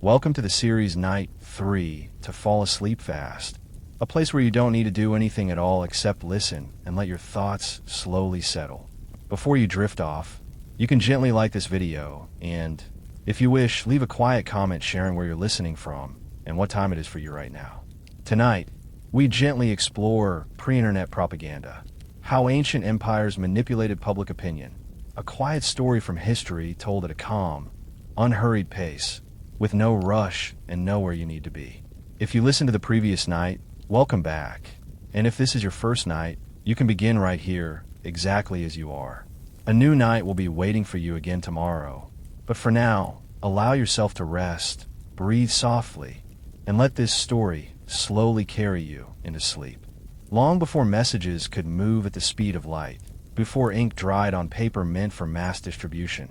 Welcome to the series Night 3 to Fall Asleep Fast, a place where you don't need to do anything at all except listen and let your thoughts slowly settle. Before you drift off, you can gently like this video and, if you wish, leave a quiet comment sharing where you're listening from and what time it is for you right now. Tonight, we gently explore pre-internet propaganda, how ancient empires manipulated public opinion, a quiet story from history told at a calm, unhurried pace, with no rush and know where you need to be. If you listened to the previous night, welcome back. And if this is your first night, you can begin right here, exactly as you are. A new night will be waiting for you again tomorrow. But for now, allow yourself to rest, breathe softly, and let this story slowly carry you into sleep. Long before messages could move at the speed of light, before ink dried on paper meant for mass distribution,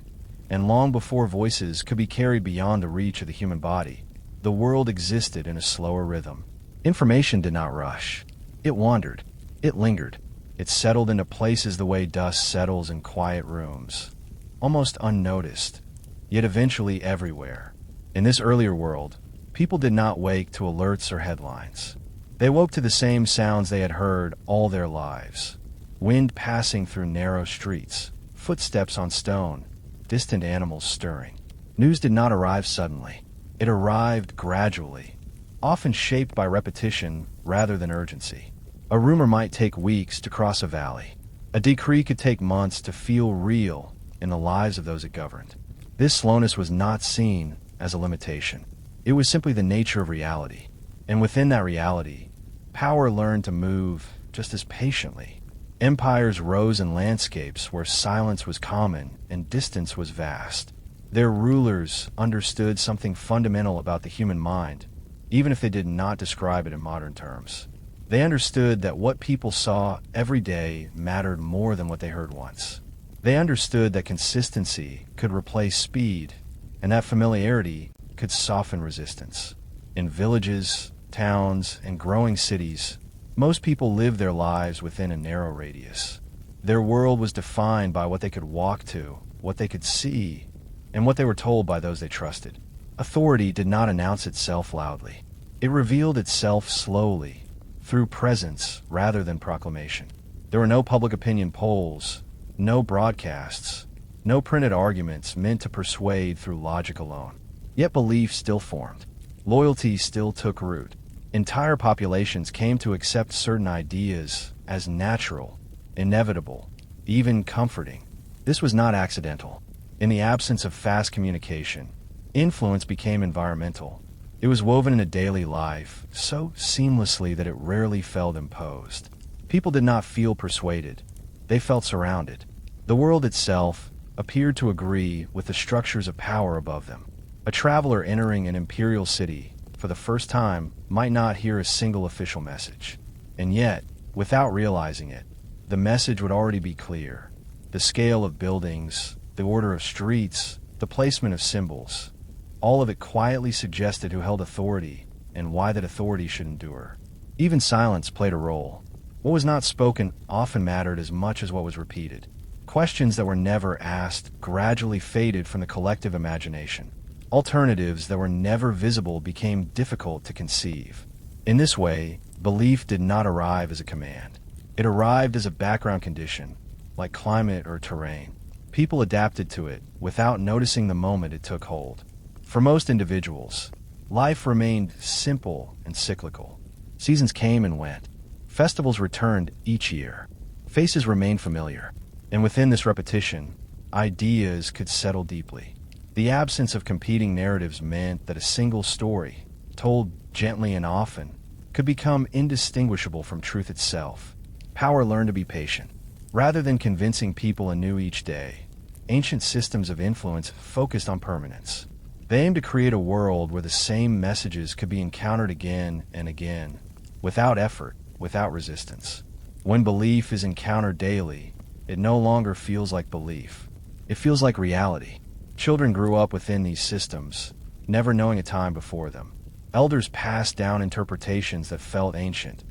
and long before voices could be carried beyond the reach of the human body, the world existed in a slower rhythm. Information did not rush. It wandered. It lingered. It settled into places the way dust settles in quiet rooms, almost unnoticed, yet eventually everywhere. In this earlier world, people did not wake to alerts or headlines. They woke to the same sounds they had heard all their lives. Wind passing through narrow streets, footsteps on stone, distant animals stirring. News did not arrive suddenly. It arrived gradually, often shaped by repetition rather than urgency. A rumor might take weeks to cross a valley. A decree could take months to feel real in the lives of those it governed. This slowness was not seen as a limitation. It was simply the nature of reality. And within that reality, power learned to move just as patiently. Empires rose in landscapes where silence was common and distance was vast. Their rulers understood something fundamental about the human mind, even if they did not describe it in modern terms. They understood that what people saw every day mattered more than what they heard once. They understood that consistency could replace speed, and that familiarity could soften resistance. In villages, towns, and growing cities, most people lived their lives within a narrow radius. Their world was defined by what they could walk to, what they could see, and what they were told by those they trusted. Authority did not announce itself loudly. It revealed itself slowly, through presence rather than proclamation. There were no public opinion polls, no broadcasts, no printed arguments meant to persuade through logic alone. Yet belief still formed. Loyalty still took root. Entire populations came to accept certain ideas as natural, inevitable, even comforting. This was not accidental. In the absence of fast communication, influence became environmental. It was woven into daily life so seamlessly that it rarely felt imposed. People did not feel persuaded. They felt surrounded. The world itself appeared to agree with the structures of power above them. A traveler entering an imperial city for the first time might not hear a single official message. And yet, without realizing it, the message would already be clear. The scale of buildings, the order of streets, the placement of symbols, all of it quietly suggested who held authority and why that authority should endure. Even silence played a role. What was not spoken often mattered as much as what was repeated. Questions that were never asked gradually faded from the collective imagination. Alternatives that were never visible became difficult to conceive. In this way, belief did not arrive as a command. It arrived as a background condition, like climate or terrain. People adapted to it without noticing the moment it took hold. For most individuals, life remained simple and cyclical. Seasons came and went. Festivals returned each year. Faces remained familiar. And within this repetition, ideas could settle deeply. The absence of competing narratives meant that a single story, told gently and often, could become indistinguishable from truth itself. Power learned to be patient. Rather than convincing people anew each day, ancient systems of influence focused on permanence. They aimed to create a world where the same messages could be encountered again and again, without effort, without resistance. When belief is encountered daily, it no longer feels like belief. It feels like reality. Children grew up within these systems, never knowing a time before them. Elders passed down interpretations that felt ancient,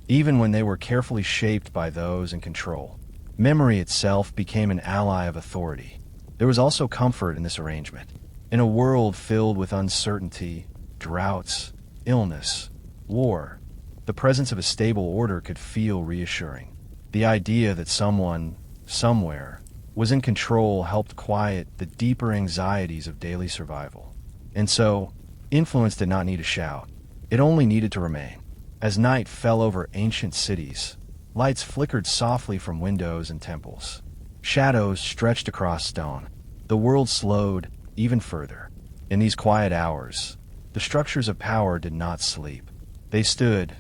even when they were carefully shaped by those in control. Memory itself became an ally of authority. There was also comfort in this arrangement. In a world filled with uncertainty, droughts, illness, war, the presence of a stable order could feel reassuring. The idea that someone, somewhere, was in control helped quiet the deeper anxieties of daily survival. And so, influence did not need to shout. It only needed to remain. As night fell over ancient cities, lights flickered softly from windows and temples. Shadows stretched across stone. The world slowed even further. In these quiet hours, the structures of power did not sleep. They stood,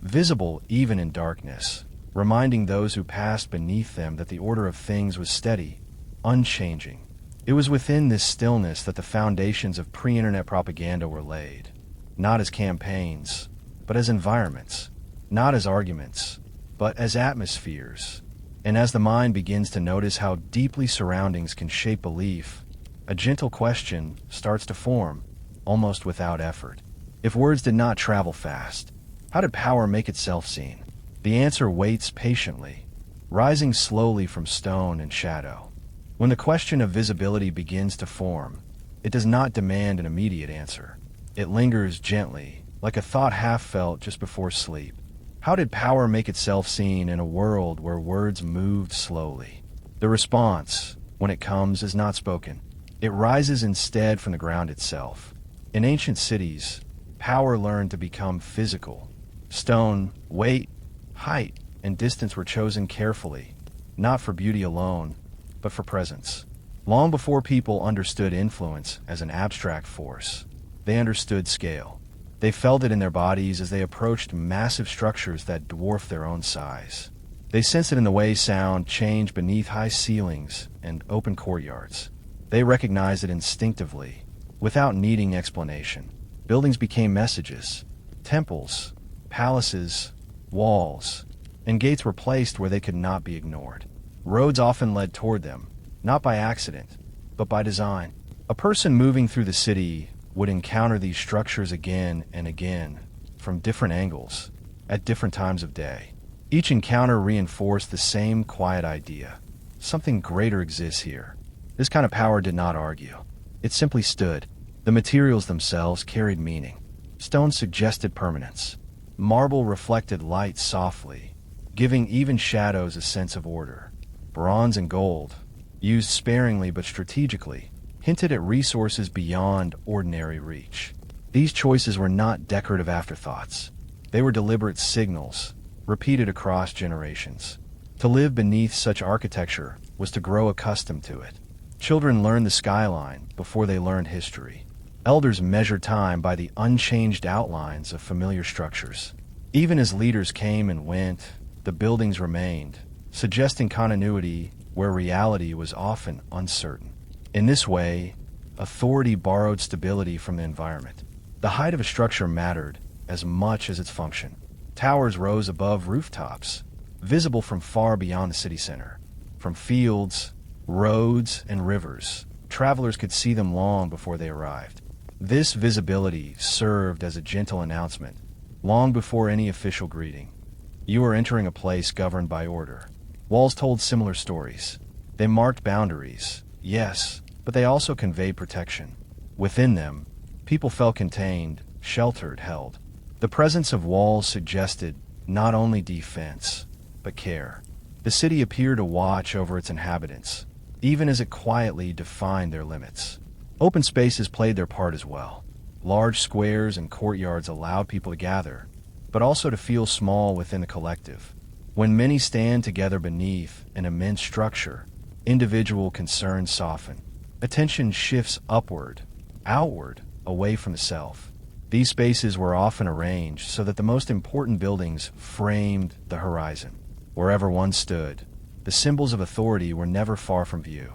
visible even in darkness, reminding those who passed beneath them that the order of things was steady, unchanging. It was within this stillness that the foundations of pre-internet propaganda were laid, not as campaigns, but as environments, not as arguments, but as atmospheres. And as the mind begins to notice how deeply surroundings can shape belief, a gentle question starts to form, almost without effort. If words did not travel fast, how did power make itself seen? The answer waits patiently, rising slowly from stone and shadow. When the question of visibility begins to form, it does not demand an immediate answer. It lingers gently, like a thought half felt just before sleep. How did power make itself seen in a world where words moved slowly? The response, when it comes, is not spoken. It rises instead from the ground itself. In ancient cities, power learned to become physical. Stone, weight, height, and distance were chosen carefully, not for beauty alone, but for presence. Long before people understood influence as an abstract force, they understood scale. They felt it in their bodies as they approached massive structures that dwarfed their own size. They sensed it in the way sound changed beneath high ceilings and open courtyards. They recognized it instinctively, without needing explanation. Buildings became messages. Temples, palaces, walls, and gates were placed where they could not be ignored. Roads often led toward them, not by accident, but by design. A person moving through the city would encounter these structures again and again, from different angles, at different times of day. Each encounter reinforced the same quiet idea. Something greater exists here. This kind of power did not argue. It simply stood. The materials themselves carried meaning. Stone suggested permanence. Marble reflected light softly, giving even shadows a sense of order. Bronze and gold, used sparingly but strategically, hinted at resources beyond ordinary reach. These choices were not decorative afterthoughts. They were deliberate signals, repeated across generations. To live beneath such architecture was to grow accustomed to it. Children learned the skyline before they learned history. Elders measured time by the unchanged outlines of familiar structures. Even as leaders came and went, the buildings remained, suggesting continuity where reality was often uncertain. In this way, authority borrowed stability from the environment. The height of a structure mattered as much as its function. Towers rose above rooftops, visible from far beyond the city center. From fields, roads, and rivers, travelers could see them long before they arrived. This visibility served as a gentle announcement, long before any official greeting. You are entering a place governed by order. Walls told similar stories. They marked boundaries, yes, but they also conveyed protection. Within them, people felt contained, sheltered, held. The presence of walls suggested not only defense, but care. The city appeared to watch over its inhabitants, even as it quietly defined their limits. Open spaces played their part as well. Large squares and courtyards allowed people to gather, but also to feel small within the collective. When many stand together beneath an immense structure, individual concerns soften. Attention shifts upward, outward, away from the self. These spaces were often arranged so that the most important buildings framed the horizon. Wherever one stood, the symbols of authority were never far from view.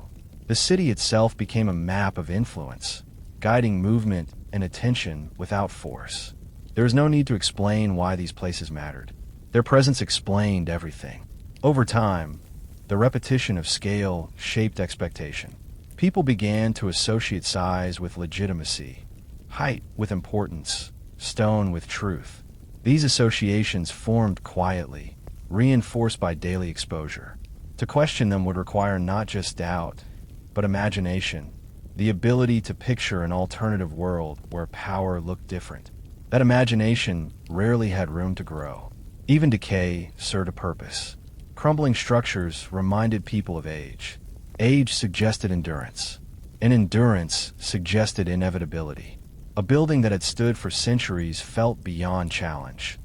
The city itself became a map of influence, guiding movement and attention without force. There is no need to explain why these places mattered. Their presence explained everything. Over time, the repetition of scale shaped expectation. People began to associate size with legitimacy, height with importance, stone with truth. These associations formed quietly, reinforced by daily exposure. To question them would require not just doubt, but imagination, the ability to picture an alternative world where power looked different. That imagination rarely had room to grow. Even decay served a purpose. Crumbling structures reminded people of age. Age suggested endurance, and endurance suggested inevitability. A building that had stood for centuries felt beyond challenge,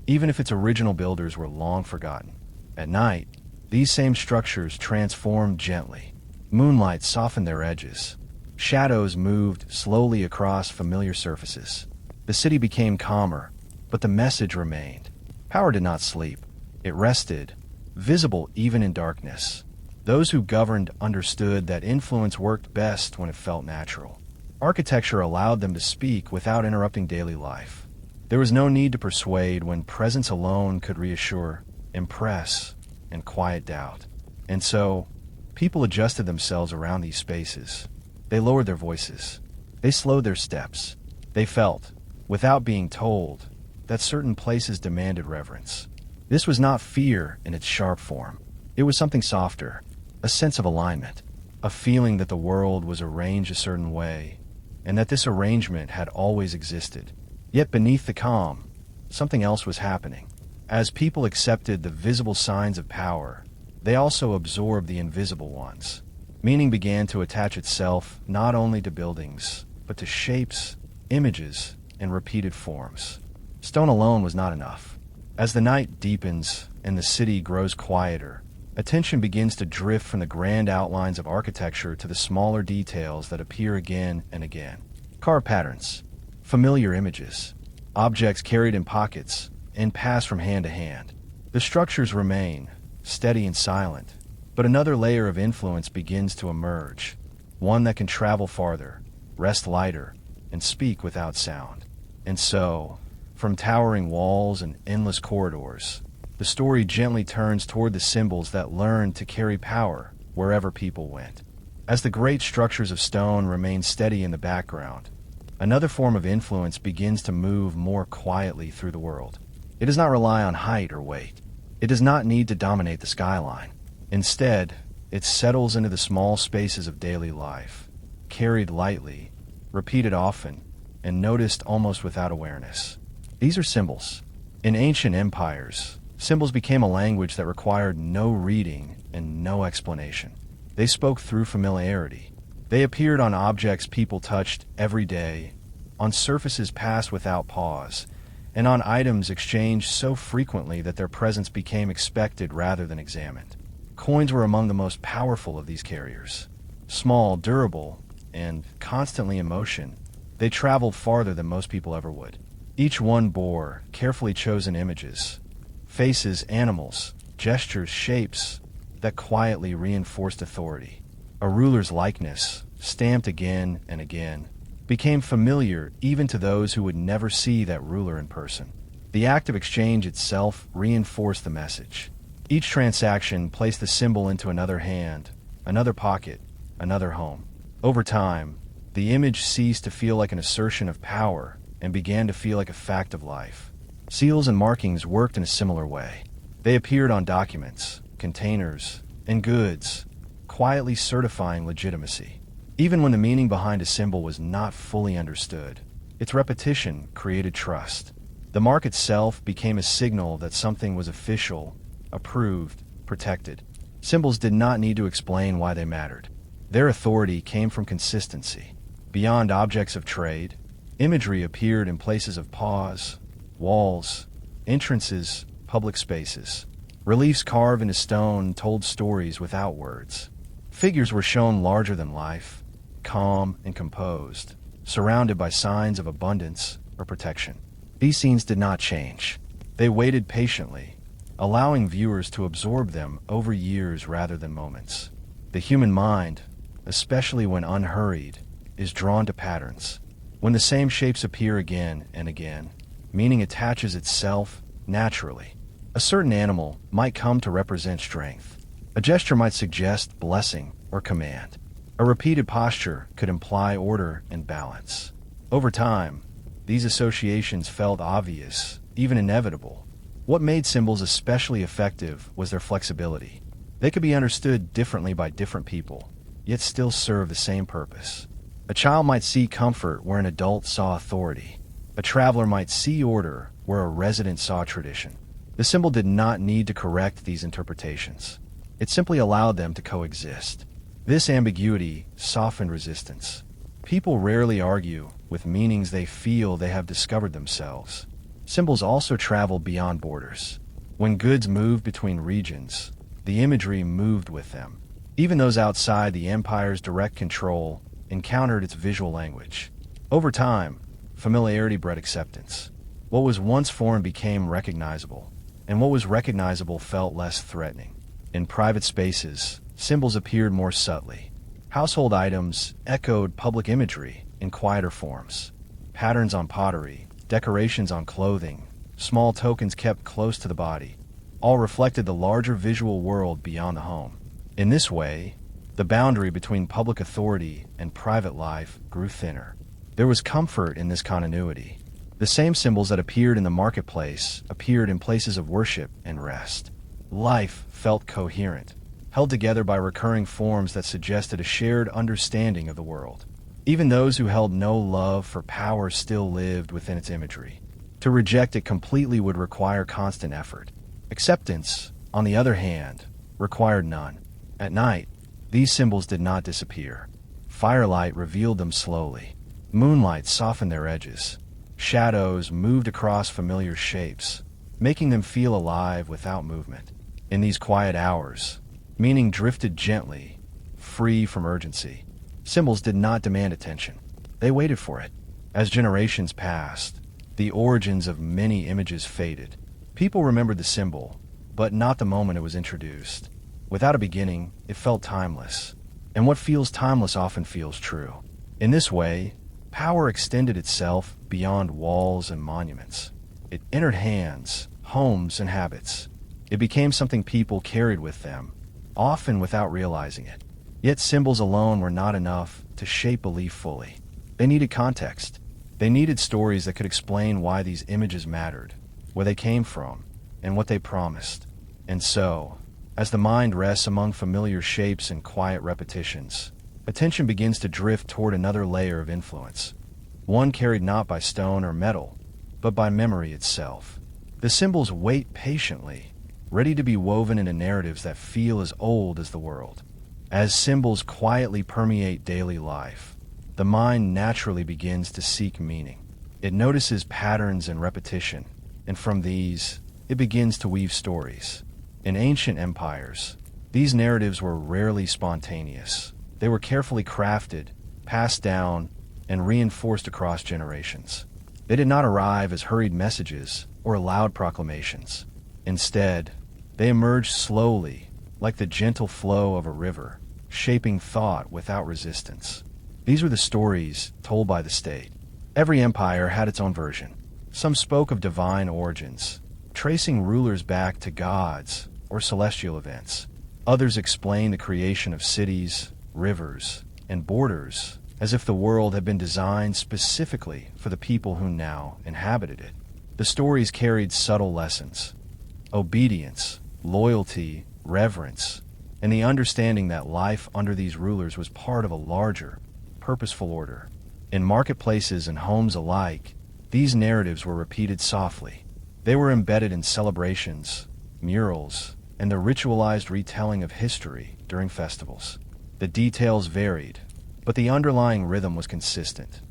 even if its original builders were long forgotten. At night, these same structures transformed gently. Moonlight softened their edges. Shadows moved slowly across familiar surfaces. The city became calmer, but the message remained. Power did not sleep. It rested, visible even in darkness. Those who governed understood that influence worked best when it felt natural. Architecture allowed them to speak without interrupting daily life. There was no need to persuade when presence alone could reassure, impress, and quiet doubt. And so, people adjusted themselves around these spaces. They lowered their voices. They slowed their steps. They felt, without being told, that certain places demanded reverence. This was not fear in its sharp form. It was something softer, a sense of alignment, a feeling that the world was arranged a certain way, and that this arrangement had always existed. Yet beneath the calm, something else was happening. As people accepted the visible signs of power, they also absorbed the invisible ones. Meaning began to attach itself not only to buildings, but to shapes, images, and repeated forms. Stone alone was not enough. As the night deepens and the city grows quieter, attention begins to drift from the grand outlines of architecture to the smaller details that appear again and again. Carved patterns, familiar images, objects carried in pockets and passed from hand to hand. The structures remain, steady and silent, but another layer of influence begins to emerge, one that can travel farther, rest lighter, and speak without sound. And so, from towering walls and endless corridors, the story gently turns toward the symbols that learned to carry power wherever people went. As the great structures of stone remain steady in the background, another form of influence begins to move more quietly through the world. It does not rely on height or weight. It does not need to dominate the skyline. Instead, it settles into the small spaces of daily life, carried lightly, repeated often, and noticed almost without awareness. These are symbols. In ancient empires, symbols became a language that required no reading and no explanation. They spoke through familiarity. They appeared on objects people touched every day, on surfaces passed without pause, and on items exchanged so frequently that their presence became expected rather than examined. Coins were among the most powerful of these carriers. Small, durable, and constantly in motion, they traveled farther than most people ever would. Each one bore carefully chosen images, faces, animals, gestures, shapes that quietly reinforced authority. A ruler's likeness, stamped again and again, became familiar even to those who would never see that ruler in person. The act of exchange itself reinforced the message. Each transaction placed the symbol into another hand, another pocket, another home. Over time, the image ceased to feel like an assertion of power and began to feel like a fact of life. Seals and markings worked in a similar way. They appeared on documents, containers, and goods, quietly certifying legitimacy. Even when the meaning behind a symbol was not fully understood, its repetition created trust. The mark itself became a signal that something was official, approved, protected. Symbols did not need to explain why they mattered. Their authority came from consistency. Beyond objects of trade, imagery appeared in places of pause, walls, entrances, public spaces. Reliefs carved into stone told stories without words. Figures were shown larger than life, calm and composed, surrounded by signs of abundance or protection. These scenes did not change. They waited patiently, allowing viewers to absorb them over years rather than moments. The human mind, especially when unhurried, is drawn to patterns. When the same shapes appear again and again, meaning attaches itself naturally. A certain animal might come to represent strength. A gesture might suggest blessing or command. A repeated posture could imply order and balance. Over time, these associations felt obvious, even inevitable. What made symbols especially effective was their flexibility. They could be understood differently by different people, yet still serve the same purpose. A child might see comfort where an adult saw authority. A traveler might see order where a resident saw tradition. The symbol did not need to correct these interpretations. It simply allowed them to coexist. This ambiguity softened resistance. People rarely argue with meanings they feel they have discovered themselves. Symbols also travel beyond borders. When goods moved between regions, the imagery moved with them. Even those outside the empire's direct control encountered its visual language. Over time, familiarity bred acceptance. What was once foreign became recognizable, and what was recognizable felt less threatening. In private spaces, symbols appeared more subtly. Household items echoed public imagery in quieter forms. Patterns on pottery, decorations on clothing, small tokens kept close to the body, all reflected the larger visual world beyond the home. In this way, the boundary between public authority and private life grew thinner. There was comfort in this continuity. The same symbols that appeared in the marketplace appeared in places of worship and rest. Life felt coherent, held together by recurring forms that suggested a shared understanding of the world. Even those who held no love for power still lived within its imagery. To reject it completely would require constant effort. Acceptance, on the other hand, required none. At night, these symbols did not disappear. Firelight revealed them slowly. Moonlight softened their edges. Shadows moved across familiar shapes, making them feel alive without movement. In these quiet hours, meaning drifted gently, free from urgency. Symbols did not demand attention. They waited for it. As generations passed, the origins of many images faded. People remembered the symbol, but not the moment it was introduced. Without a beginning, it felt timeless. And what feels timeless often feels true. In this way, power extended itself beyond walls and monuments. It entered hands, homes, and habits. It became something people carried with them, often without realizing it. Yet symbols alone were not enough to shape belief fully. They needed context. They needed stories that could explain why these images mattered, where they came from, and what they promised. And so, as the mind rests among familiar shapes and quiet repetitions, attention begins to drift toward another layer of influence, one carried not by stone or metal, but by memory itself. The symbols wait patiently, ready to be woven into narratives that feel as old as the world. As symbols quietly permeate daily life, the mind naturally begins to seek meaning. It notices patterns and repetition, and from these, it begins to weave stories. In ancient empires, these narratives were rarely spontaneous. They were carefully crafted, passed down, and reinforced across generations. They did not arrive as hurried messages or loud proclamations. Instead, they emerged slowly, like the gentle flow of a river, shaping thought without resistance. These were the stories told by the state. Every empire had its own version. Some spoke of divine origins, tracing rulers back to gods or celestial events. Others explained the creation of cities, rivers, and borders as if the world had been designed specifically for the people who now inhabited it. The stories carried subtle lessons: obedience, loyalty, reverence, and the understanding that life under these rulers was part of a larger, purposeful order. In marketplaces and homes alike, these narratives were repeated softly. They were embedded in celebrations, murals, and the ritualized retelling of history during festivals. The details varied, but the underlying rhythm was consistent.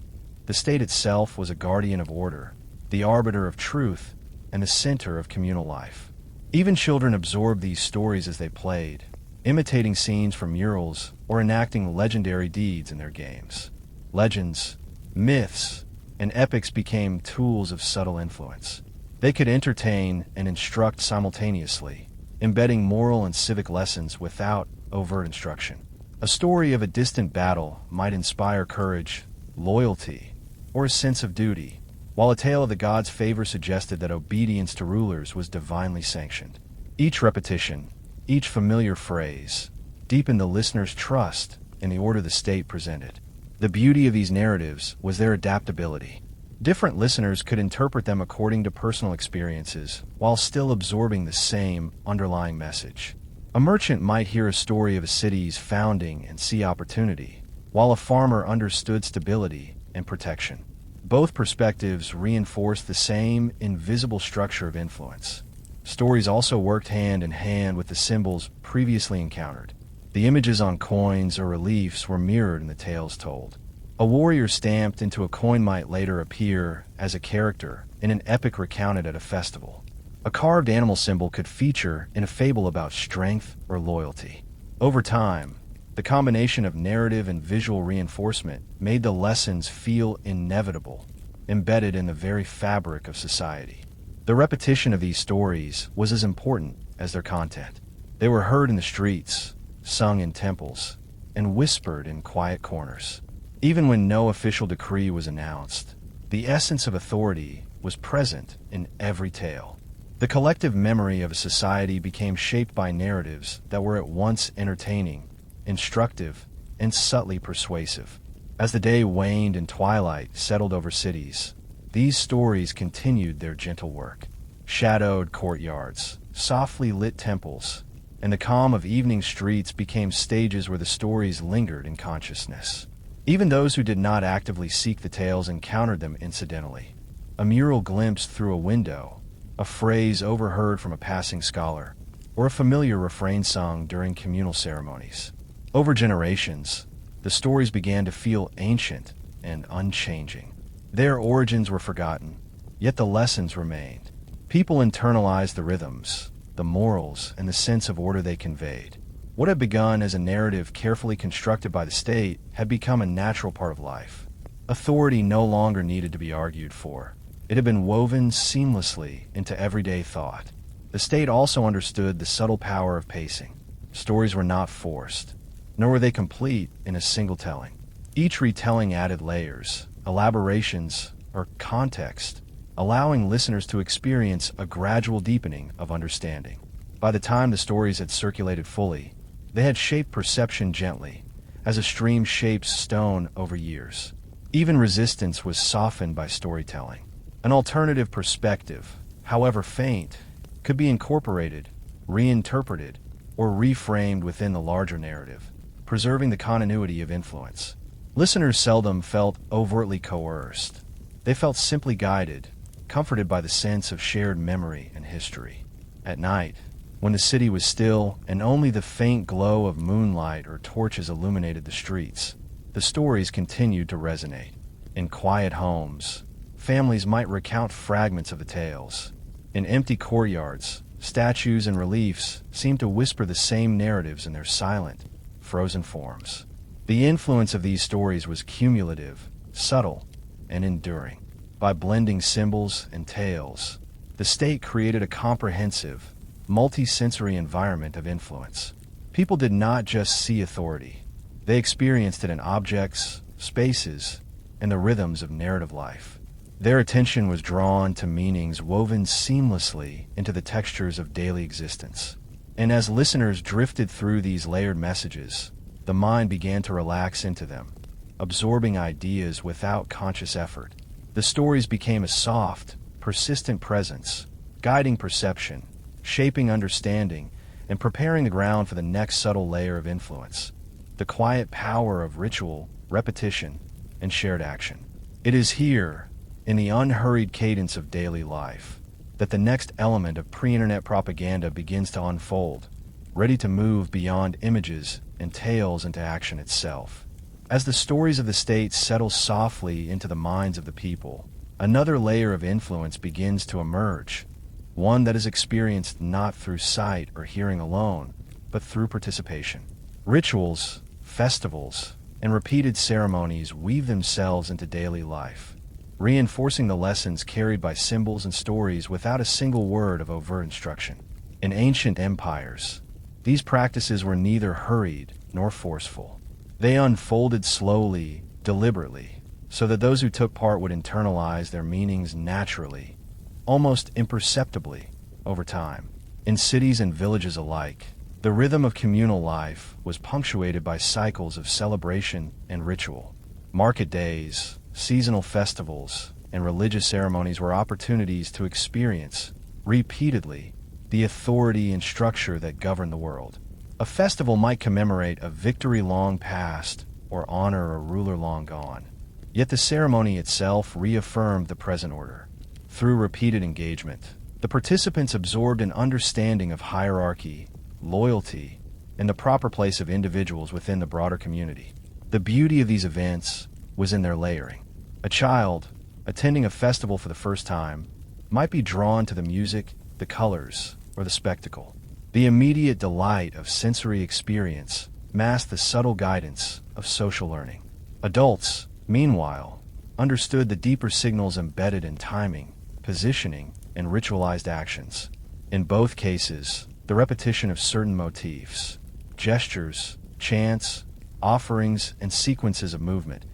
The state itself was a guardian of order, the arbiter of truth, and the center of communal life. Even children absorbed these stories as they played, imitating scenes from murals or enacting legendary deeds in their games. Legends, myths, and epics became tools of subtle influence. They could entertain and instruct simultaneously, embedding moral and civic lessons without overt instruction. A story of a distant battle might inspire courage, loyalty, or a sense of duty, while a tale of the gods' favor suggested that obedience to rulers was divinely sanctioned. Each repetition, each familiar phrase, deepened the listener's trust in the order the state presented. The beauty of these narratives was their adaptability. Different listeners could interpret them according to personal experiences, while still absorbing the same underlying message. A merchant might hear a story of a city's founding and see opportunity, while a farmer understood stability and protection. Both perspectives reinforced the same invisible structure of influence. Stories also worked hand in hand with the symbols previously encountered. The images on coins or reliefs were mirrored in the tales told. A warrior stamped into a coin might later appear as a character in an epic recounted at a festival. A carved animal symbol could feature in a fable about strength or loyalty. Over time, the combination of narrative and visual reinforcement made the lessons feel inevitable, embedded in the very fabric of society. The repetition of these stories was as important as their content. They were heard in the streets, sung in temples, and whispered in quiet corners. Even when no official decree was announced, the essence of authority was present in every tale. The collective memory of a society became shaped by narratives that were at once entertaining, instructive, and subtly persuasive. As the day waned and twilight settled over cities, these stories continued their gentle work. Shadowed courtyards, softly lit temples, and the calm of evening streets became stages where the stories lingered in consciousness. Even those who did not actively seek the tales encountered them incidentally. A mural glimpsed through a window, a phrase overheard from a passing scholar, or a familiar refrain sung during communal ceremonies. Over generations, the stories began to feel ancient and unchanging. Their origins were forgotten, yet the lessons remained. People internalized the rhythms, the morals, and the sense of order they conveyed. What had begun as a narrative carefully constructed by the state had become a natural part of life. Authority no longer needed to be argued for. It had been woven seamlessly into everyday thought. The state also understood the subtle power of pacing. Stories were not forced, nor were they complete in a single telling. Each retelling added layers, elaborations, or context, allowing listeners to experience a gradual deepening of understanding. By the time the stories had circulated fully, they had shaped perception gently, as a stream shapes stone over years. Even resistance was softened by storytelling. An alternative perspective, however faint, could be incorporated, reinterpreted, or reframed within the larger narrative, preserving the continuity of influence. Listeners seldom felt overtly coerced. They felt simply guided, comforted by the sense of shared memory and history. At night, when the city was still and only the faint glow of moonlight or torches illuminated the streets, the stories continued to resonate. In quiet homes, families might recount fragments of the tales. In empty courtyards, statues and reliefs seemed to whisper the same narratives in their silent, frozen forms. The influence of these stories was cumulative, subtle, and enduring. By blending symbols and tales, the state created a comprehensive, multi-sensory environment of influence. People did not just see authority. They experienced it in objects, spaces, and the rhythms of narrative life. Their attention was drawn to meanings woven seamlessly into the textures of daily existence. And as listeners drifted through these layered messages, the mind began to relax into them, absorbing ideas without conscious effort. The stories became a soft, persistent presence, guiding perception, shaping understanding, and preparing the ground for the next subtle layer of influence, the quiet power of ritual, repetition, and shared action. It is here, in the unhurried cadence of daily life, that the next element of pre-internet propaganda begins to unfold, ready to move beyond images and tales into action itself. As the stories of the state settle softly into the minds of the people, another layer of influence begins to emerge, one that is experienced not through sight or hearing alone, but through participation. Rituals, festivals, and repeated ceremonies weave themselves into daily life, reinforcing the lessons carried by symbols and stories without a single word of overt instruction. In ancient empires, these practices were neither hurried nor forceful. They unfolded slowly, deliberately, so that those who took part would internalize their meanings naturally, almost imperceptibly, over time. In cities and villages alike, the rhythm of communal life was punctuated by cycles of celebration and ritual. Market days, seasonal festivals, and religious ceremonies were opportunities to experience, repeatedly, the authority and structure that govern the world. A festival might commemorate a victory long past, or honor a ruler long gone. Yet the ceremony itself reaffirmed the present order. Through repeated engagement, the participants absorbed an understanding of hierarchy, loyalty, and the proper place of individuals within the broader community. The beauty of these events was in their layering. A child, attending a festival for the first time, might be drawn to the music, the colors, or the spectacle. The immediate delight of sensory experience masked the subtle guidance of social learning. Adults, meanwhile, understood the deeper signals embedded in timing, positioning, and ritualized actions. In both cases, the repetition of certain motifs, gestures, chants, offerings, and sequences of movement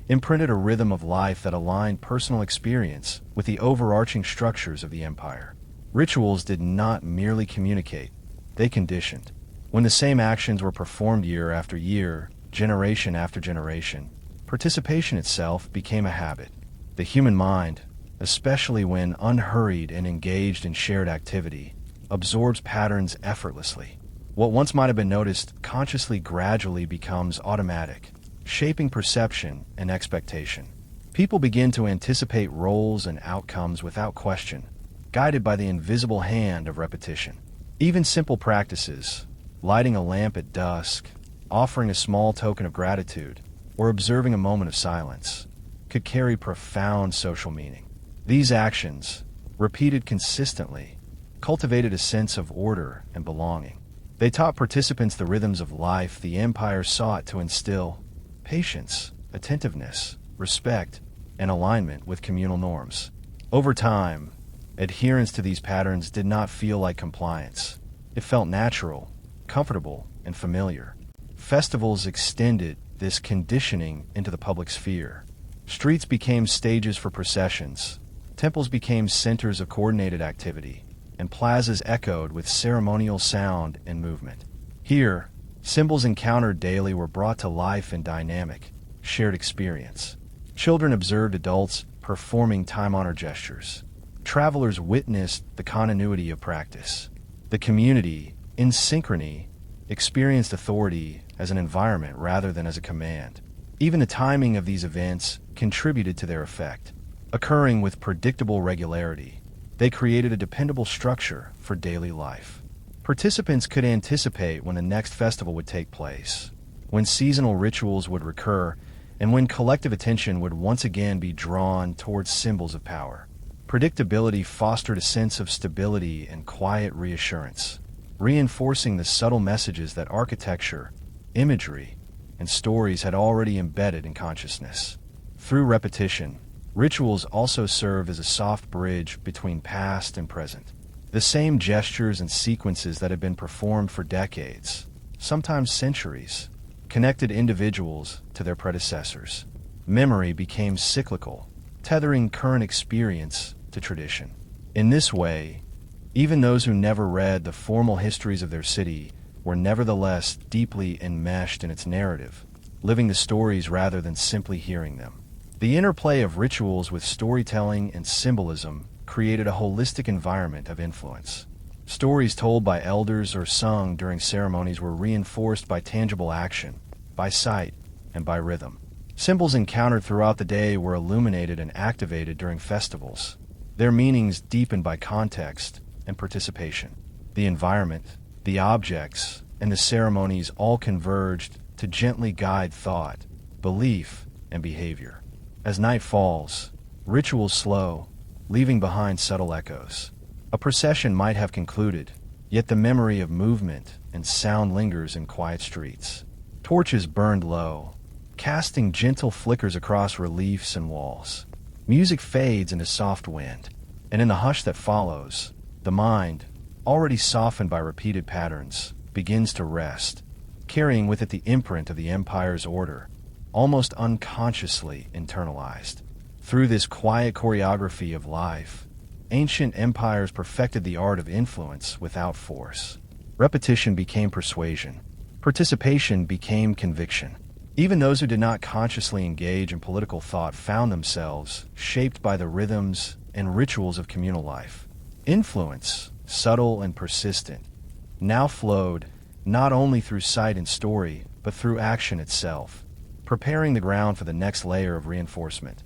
imprinted a rhythm of life that aligned personal experience with the overarching structures of the empire. Rituals did not merely communicate, they conditioned. When the same actions were performed year after year, generation after generation, participation itself became a habit. The human mind, especially when unhurried and engaged in shared activity, absorbs patterns effortlessly. What once might have been noticed consciously gradually becomes automatic, shaping perception and expectation. People begin to anticipate roles and outcomes without question, guided by the invisible hand of repetition. Even simple practices, lighting a lamp at dusk, offering a small token of gratitude, or observing a moment of silence, could carry profound social meaning. These actions, repeated consistently, cultivated a sense of order and belonging. They taught participants the rhythms of life the empire sought to instill: patience, attentiveness, respect, and alignment with communal norms. Over time, adherence to these patterns did not feel like compliance. It felt natural, comfortable, and familiar. Festivals extended this conditioning into the public sphere. Streets became stages for processions, temples became centers of coordinated activity, and plazas echoed with ceremonial sound and movement. Here, symbols encountered daily were brought to life in dynamic, shared experience. Children observed adults performing time-honored gestures. Travelers witnessed the continuity of practice. The community, in synchrony, experienced authority as an environment rather than as a command. Even the timing of these events contributed to their effect. Occurring with predictable regularity, they created a dependable structure for daily life. Participants could anticipate when the next festival would take place, when seasonal rituals would recur, and when collective attention would once again be drawn towards symbols of power. Predictability fostered a sense of stability and quiet reassurance, reinforcing the subtle messages that architecture, imagery, and stories had already embedded in consciousness. Through repetition, rituals also serve as a soft bridge between past and present. The same gestures and sequences that had been performed for decades, sometimes centuries, connected individuals to their predecessors. Memory became cyclical, tethering current experience to tradition. In this way, even those who never read the formal histories of their city were nevertheless deeply enmeshed in its narrative, living the stories rather than simply hearing them. The interplay of rituals with storytelling and symbolism created a holistic environment of influence. Stories told by elders or sung during ceremonies were reinforced by tangible action, by sight, and by rhythm. Symbols encountered throughout the day were illuminated and activated during festivals, their meanings deepened by context and participation. The environment, the objects, and the ceremonies all converged to gently guide thought, belief, and behavior. As night falls, rituals slow, leaving behind subtle echoes. A procession might have concluded, yet the memory of movement and sound lingers in quiet streets. Torches burned low, casting gentle flickers across reliefs and walls. Music fades into soft wind, and in the hush that follows, the mind, already softened by repeated patterns, begins to rest, carrying with it the imprint of the empire's order, almost unconsciously internalized. Through this quiet choreography of life, ancient empires perfected the art of influence without force. Repetition became persuasion. Participation became conviction. Even those who did not consciously engage in political thought found themselves shaped by the rhythms and rituals of communal life. Influence, subtle and persistent, now flowed not only through sight and story, but through action itself, preparing the ground for the next layer of reinforcement.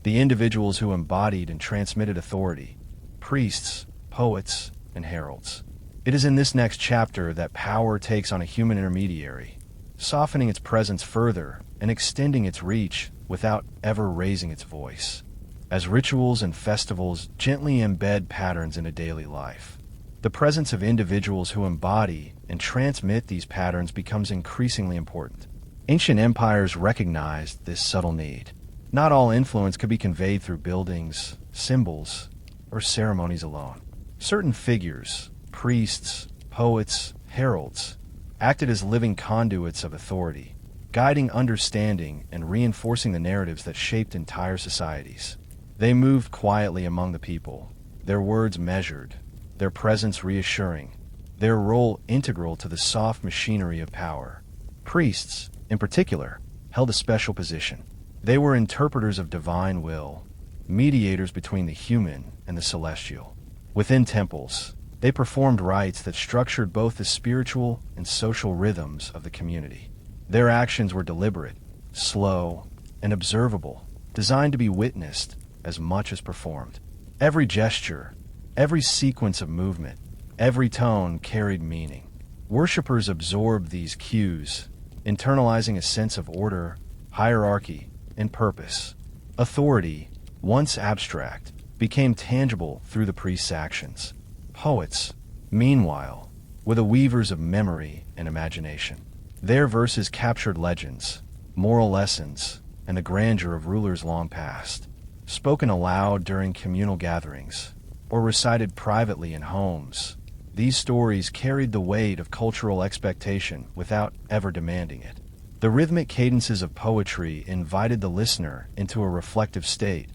The individuals who embodied and transmitted authority, priests, poets, and heralds. It is in this next chapter that power takes on a human intermediary, softening its presence further and extending its reach without ever raising its voice. As rituals and festivals gently embed patterns into daily life, the presence of individuals who embody and transmit these patterns becomes increasingly important. Ancient empires recognized this subtle need. Not all influence could be conveyed through buildings, symbols, or ceremonies alone. Certain figures, priests, poets, heralds, acted as living conduits of authority, guiding understanding and reinforcing the narratives that shaped entire societies. They moved quietly among the people, their words measured, their presence reassuring, their role integral to the soft machinery of power. Priests, in particular, held a special position. They were interpreters of divine will, mediators between the human and the celestial. Within temples, they performed rites that structured both the spiritual and social rhythms of the community. Their actions were deliberate, slow, and observable, designed to be witnessed as much as performed. Every gesture, every sequence of movement, every tone carried meaning. Worshippers absorbed these cues, internalizing a sense of order, hierarchy, and purpose. Authority, once abstract, became tangible through the priest's actions. Poets, meanwhile, were the weavers of memory and imagination. Their verses captured legends, moral lessons, and the grandeur of rulers long past. Spoken aloud during communal gatherings, or recited privately in homes, these stories carried the weight of cultural expectation without ever demanding it. The rhythmic cadences of poetry invited the listener into a reflective state,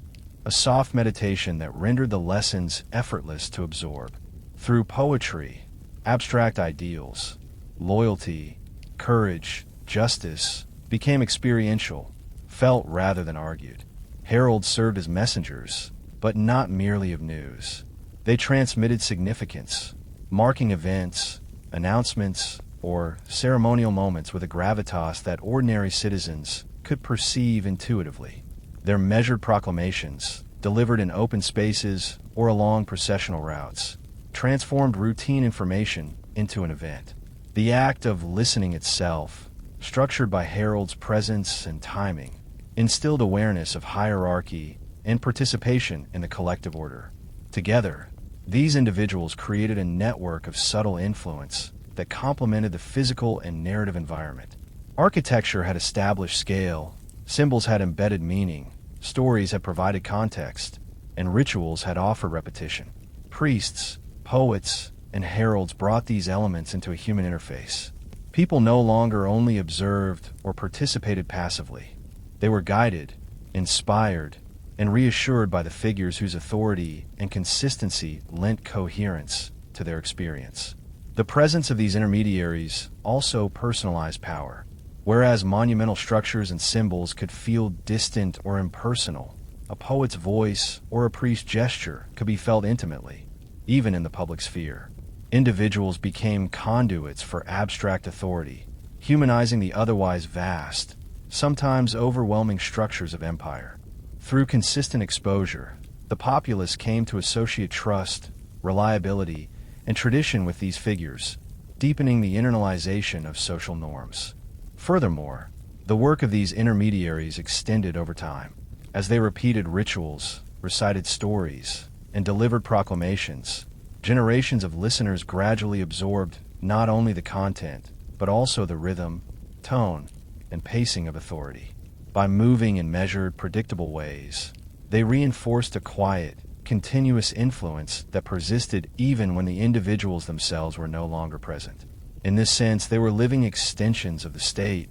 a soft meditation that rendered the lessons effortless to absorb. Through poetry, abstract ideals, loyalty, courage, justice, became experiential, felt rather than argued. Heralds served as messengers, but not merely of news. They transmitted significance, marking events, announcements, or ceremonial moments with a gravitas that ordinary citizens could perceive intuitively. Their measured proclamations, delivered in open spaces or along processional routes, transformed routine information into an event. The act of listening itself, structured by heralds' presence and timing, instilled awareness of hierarchy and participation in the collective order. Together, these individuals created a network of subtle influence that complemented the physical and narrative environment. Architecture had established scale, symbols had embedded meaning, stories had provided context, and rituals had offered repetition. Priests, poets, and heralds brought these elements into a human interface. People no longer only observed or participated passively. They were guided, inspired, and reassured by the figures whose authority and consistency lent coherence to their experience. The presence of these intermediaries also personalized power. Whereas monumental structures and symbols could feel distant or impersonal, a poet's voice or a priest's gesture could be felt intimately, even in the public sphere. Individuals became conduits for abstract authority, humanizing the otherwise vast, sometimes overwhelming structures of empire. Through consistent exposure, the populace came to associate trust, reliability, and tradition with these figures, deepening the internalization of social norms. Furthermore, the work of these intermediaries extended over time. As they repeated rituals, recited stories, and delivered proclamations, generations of listeners gradually absorbed not only the content, but also the rhythm, tone, and pacing of authority. By moving in measured, predictable ways, they reinforced a quiet, continuous influence that persisted even when the individuals themselves were no longer present. In this sense, they were living extensions of the state,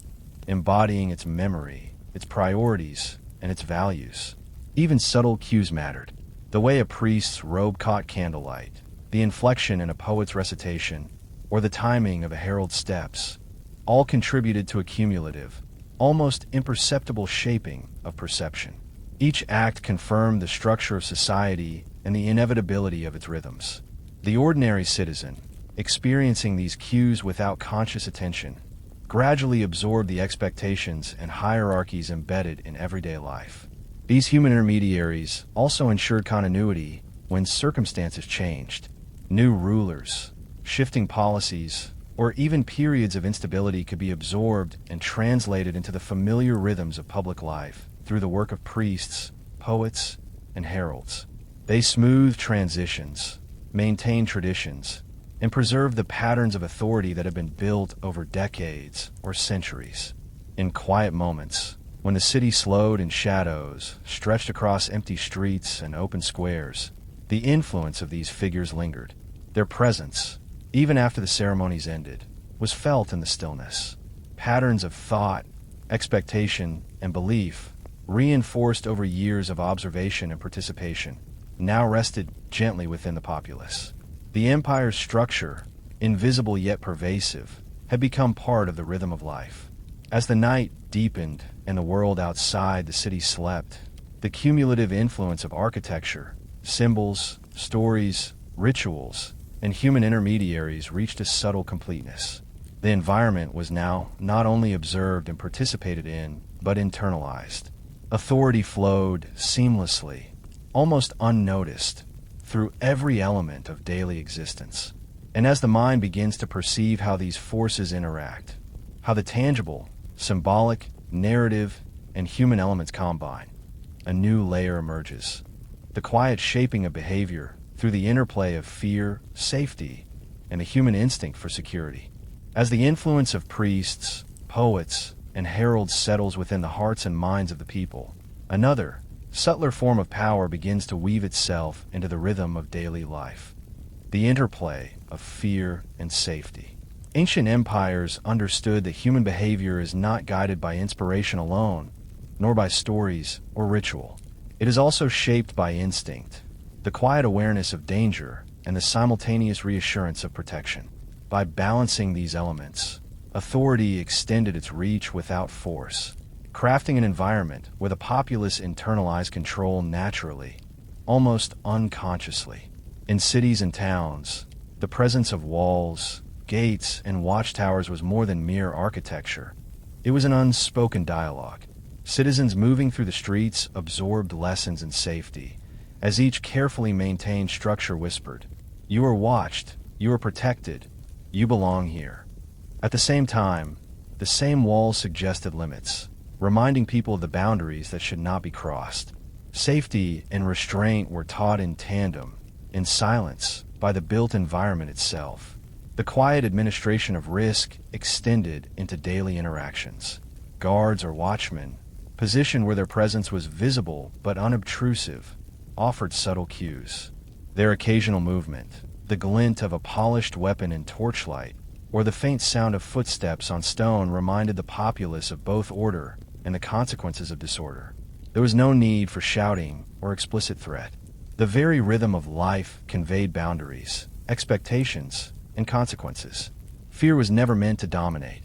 embodying its memory, its priorities, and its values. Even subtle cues mattered. The way a priest's robe caught candlelight, the inflection in a poet's recitation, or the timing of a herald's steps, all contributed to a cumulative, almost imperceptible shaping of perception. Each act confirmed the structure of society and the inevitability of its rhythms. The ordinary citizen, experiencing these cues without conscious attention, gradually absorbed the expectations and hierarchies embedded in everyday life. These human intermediaries also ensured continuity when circumstances changed. New rulers, shifting policies, or even periods of instability could be absorbed and translated into the familiar rhythms of public life through the work of priests, poets, and heralds. They smoothed transitions, maintained traditions, and preserved the patterns of authority that have been built over decades or centuries. In quiet moments, when the city slowed and shadows stretched across empty streets and open squares, the influence of these figures lingered. Their presence, even after the ceremonies ended, was felt in the stillness. Patterns of thought, expectation, and belief, reinforced over years of observation and participation, now rested gently within the populace. The empire's structure, invisible yet pervasive, had become part of the rhythm of life. As the night deepened and the world outside the city slept, the cumulative influence of architecture, symbols, stories, rituals, and human intermediaries reached a subtle completeness. The environment was now not only observed and participated in, but internalized. Authority flowed seamlessly, almost unnoticed, through every element of daily existence. And as the mind begins to perceive how these forces interact, how the tangible, symbolic, narrative, and human elements combine, a new layer emerges. The quiet shaping of behavior through the interplay of fear, safety, and the human instinct for security. As the influence of priests, poets, and heralds settles within the hearts and minds of the people, another, subtler form of power begins to weave itself into the rhythm of daily life. The interplay of fear and safety. Ancient empires understood that human behavior is not guided by inspiration alone, nor by stories or ritual. It is also shaped by instinct, the quiet awareness of danger, and the simultaneous reassurance of protection. By balancing these elements, authority extended its reach without force, crafting an environment where the populace internalized control naturally, almost unconsciously. In cities and towns, the presence of walls, gates, and watchtowers was more than mere architecture. It was an unspoken dialogue. Citizens moving through the streets absorbed lessons in safety, as each carefully maintained structure whispered, "You are watched, you are protected, you belong here." At the same time, the same walls suggested limits, reminding people of the boundaries that should not be crossed. Safety and restraint were taught in tandem, in silence, by the built environment itself. The quiet administration of risk extended into daily interactions. Guards or watchmen, positioned where their presence was visible but unobtrusive, offered subtle cues. Their occasional movement, the glint of a polished weapon in torchlight, or the faint sound of footsteps on stone reminded the populace of both order and the consequences of disorder. There was no need for shouting or explicit threat. The very rhythm of life conveyed boundaries, expectations, and consequences. Fear was never meant to dominate,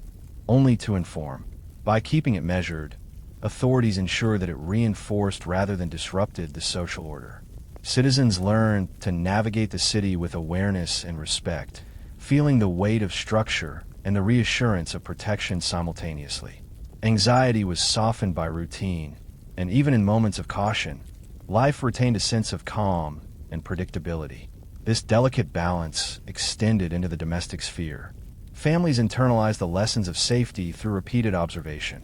only to inform. By keeping it measured, authorities ensured that it reinforced rather than disrupted the social order. Citizens learned to navigate the city with awareness and respect, feeling the weight of structure and the reassurance of protection simultaneously. Anxiety was softened by routine, and even in moments of caution, life retained a sense of calm and predictability. This delicate balance extended into the domestic sphere. Families internalized the lessons of safety through repeated observation.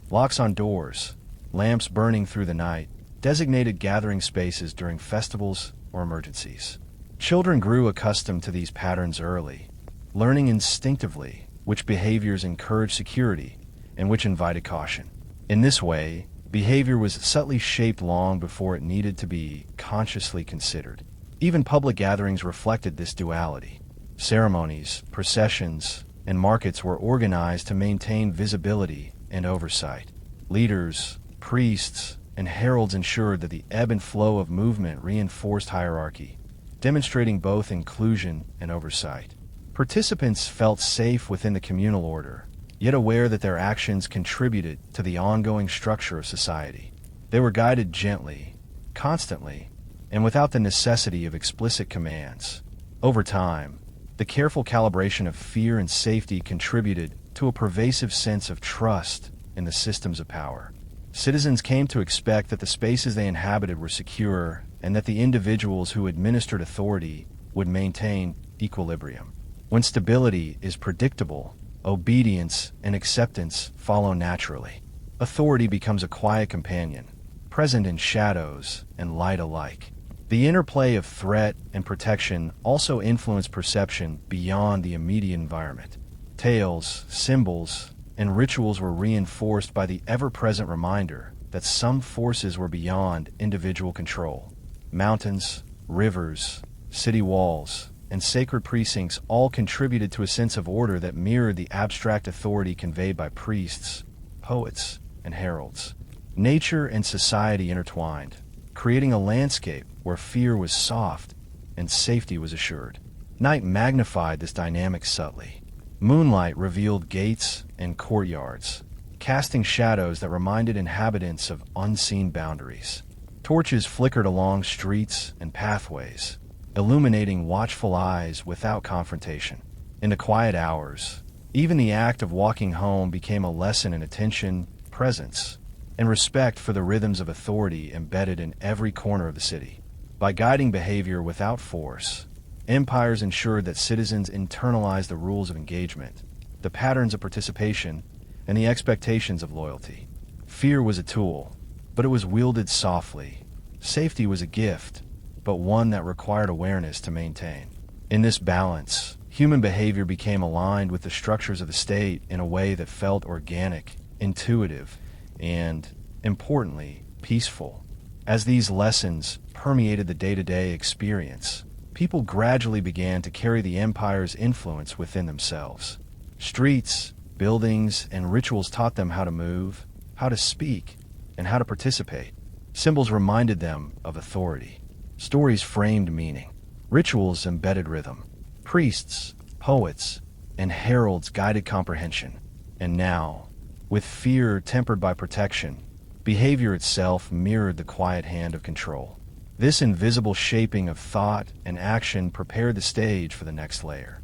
Locks on doors, lamps burning through the night, designated gathering spaces during festivals or emergencies. Children grew accustomed to these patterns early, learning instinctively which behaviors encouraged security and which invited caution. In this way, behavior was subtly shaped long before it needed to be consciously considered. Even public gatherings reflected this duality. Ceremonies, processions, and markets were organized to maintain visibility and oversight. Leaders, priests, and heralds ensured that the ebb and flow of movement reinforced hierarchy, demonstrating both inclusion and oversight. Participants felt safe within the communal order, yet aware that their actions contributed to the ongoing structure of society. They were guided gently, constantly, and without the necessity of explicit commands. Over time, the careful calibration of fear and safety contributed to a pervasive sense of trust in the systems of power. Citizens came to expect that the spaces they inhabited were secure and that the individuals who administered authority would maintain equilibrium. When stability is predictable, obedience and acceptance follow naturally. Authority becomes a quiet companion, present in shadows and light alike. The interplay of threat and protection also influenced perception beyond the immediate environment. Tales, symbols, and rituals were reinforced by the ever-present reminder that some forces were beyond individual control. Mountains, rivers, city walls, and sacred precincts all contributed to a sense of order that mirrored the abstract authority conveyed by priests, poets, and heralds. Nature and society intertwined, creating a landscape where fear was soft and safety was assured. Night magnified this dynamic subtly. Moonlight revealed gates and courtyards, casting shadows that reminded inhabitants of unseen boundaries. Torches flickered along streets and pathways, illuminating watchful eyes without confrontation. In the quiet hours, even the act of walking home became a lesson in attention, presence, and respect for the rhythms of authority embedded in every corner of the city. By guiding behavior without force, empires ensured that citizens internalized the rules of engagement, the patterns of participation, and the expectations of loyalty. Fear was a tool, but it was wielded softly. Safety was a gift, but one that required awareness to maintain. In this balance, human behavior became aligned with the structures of the state in a way that felt organic, intuitive, and, importantly, peaceful. As these lessons permeated the day-to-day experience, people gradually began to carry the empire's influence within themselves. Streets, buildings, and rituals taught them how to move, how to speak, and how to participate. Symbols reminded them of authority. Stories framed meaning. Rituals embedded rhythm. Priests, poets, and heralds guided comprehension. And now, with fear tempered by protection, behavior itself mirrored the quiet hand of control. This invisible shaping of thought and action prepared the stage for the next layer,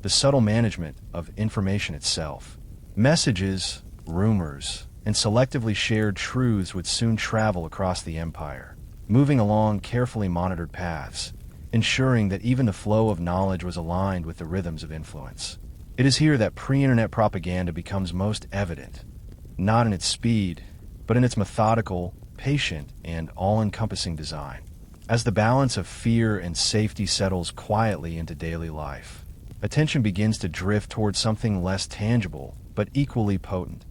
the subtle management of information itself. Messages, rumors, and selectively shared truths would soon travel across the empire, moving along carefully monitored paths, ensuring that even the flow of knowledge was aligned with the rhythms of influence. It is here that pre-internet propaganda becomes most evident, not in its speed, but in its methodical, patient, and all-encompassing design. As the balance of fear and safety settles quietly into daily life, attention begins to drift towards something less tangible, but equally potent: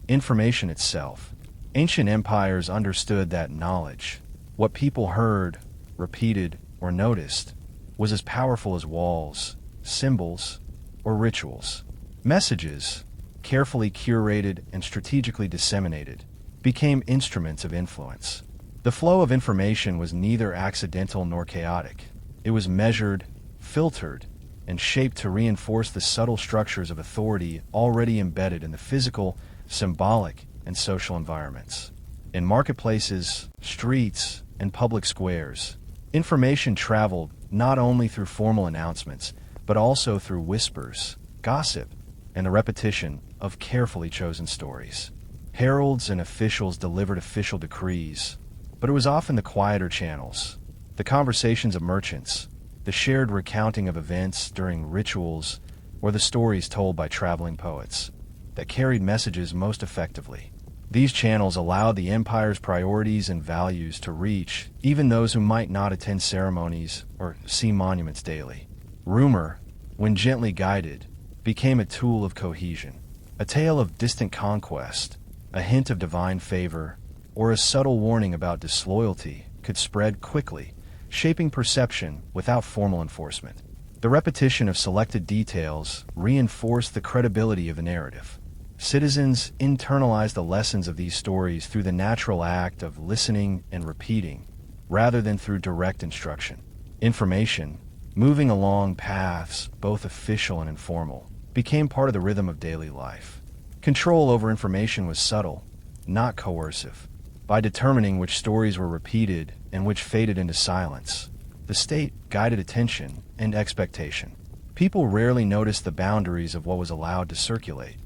information itself. Ancient empires understood that knowledge, what people heard, repeated, or noticed, was as powerful as walls, symbols, or rituals. Messages, carefully curated and strategically disseminated, became instruments of influence. The flow of information was neither accidental nor chaotic. It was measured, filtered, and shaped to reinforce the subtle structures of authority already embedded in the physical, symbolic, and social environments. In marketplaces, streets, and public squares, information traveled not only through formal announcements, but also through whispers, gossip, and the repetition of carefully chosen stories. Heralds and officials delivered official decrees, but it was often the quieter channels, the conversations of merchants, the shared recounting of events during rituals, or the stories told by traveling poets, that carried messages most effectively. These channels allowed the empire's priorities and values to reach even those who might not attend ceremonies or see monuments daily. Rumor, when gently guided, became a tool of cohesion. A tale of distant conquest, a hint of divine favor, or a subtle warning about disloyalty could spread quickly, shaping perception without formal enforcement. The repetition of selected details reinforced the credibility of the narrative. Citizens internalized the lessons of these stories through the natural act of listening and repeating, rather than through direct instruction. Information, moving along paths, both official and informal, became part of the rhythm of daily life. Control over information was subtle, not coercive. By determining which stories were repeated and which faded into silence, the state guided attention and expectation. People rarely noticed the boundaries of what was allowed to circulate.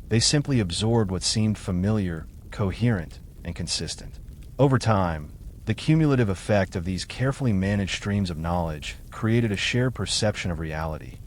They simply absorbed what seemed familiar, coherent, and consistent. Over time, the cumulative effect of these carefully managed streams of knowledge created a shared perception of reality,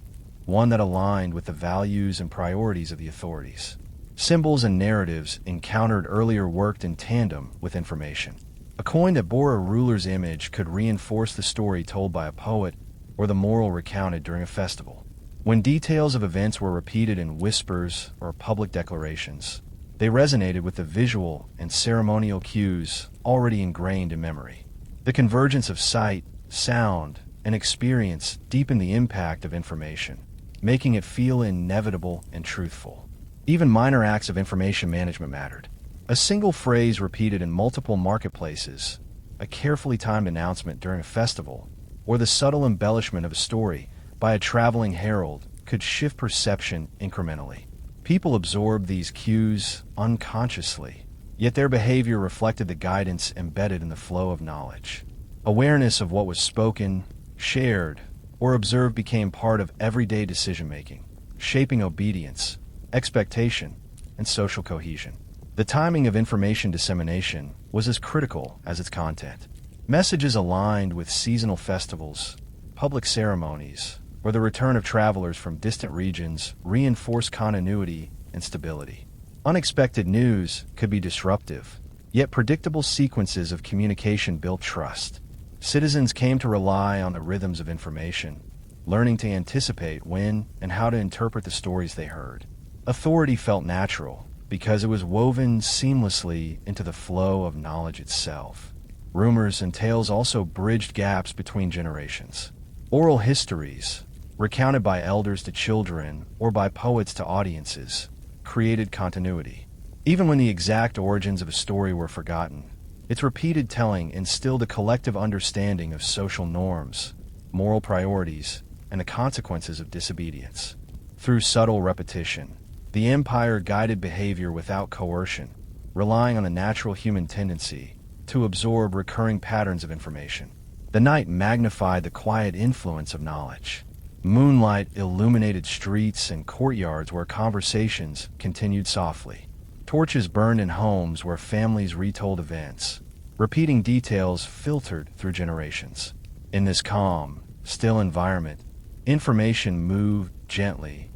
one that aligned with the values and priorities of the authorities. Symbols and narratives encountered earlier worked in tandem with information. A coin that bore a ruler's image could reinforce the story told by a poet or the moral recounted during a festival. When details of events were repeated in whispers or public declarations, they resonated with the visual and ceremonial cues already ingrained in memory. The convergence of sight, sound, and experience deepened the impact of information, making it feel inevitable and truthful. Even minor acts of information management mattered. A single phrase repeated in multiple marketplaces, a carefully timed announcement during a festival, or the subtle embellishment of a story by a traveling herald could shift perception incrementally. People absorbed these cues unconsciously, yet their behavior reflected the guidance embedded in the flow of knowledge. Awareness of what was spoken, shared, or observed became part of everyday decision-making, shaping obedience, expectation, and social cohesion. The timing of information dissemination was as critical as its content. Messages aligned with seasonal festivals, public ceremonies, or the return of travelers from distant regions reinforced continuity and stability. Unexpected news could be disruptive, yet predictable sequences of communication built trust. Citizens came to rely on the rhythms of information, learning to anticipate when and how to interpret the stories they heard. Authority felt natural because it was woven seamlessly into the flow of knowledge itself. Rumors and tales also bridged gaps between generations. Oral histories, recounted by elders to children or by poets to audiences, created continuity. Even when the exact origins of a story were forgotten, its repeated telling instilled a collective understanding of social norms, moral priorities, and the consequences of disobedience. Through subtle repetition, the empire guided behavior without coercion, relying on the natural human tendency to absorb recurring patterns of information. The night magnified the quiet influence of knowledge. Moonlight illuminated streets and courtyards where conversations continued softly. Torches burned in homes where families retold events, repeating details filtered through generations. In this calm, still environment, information moved gently,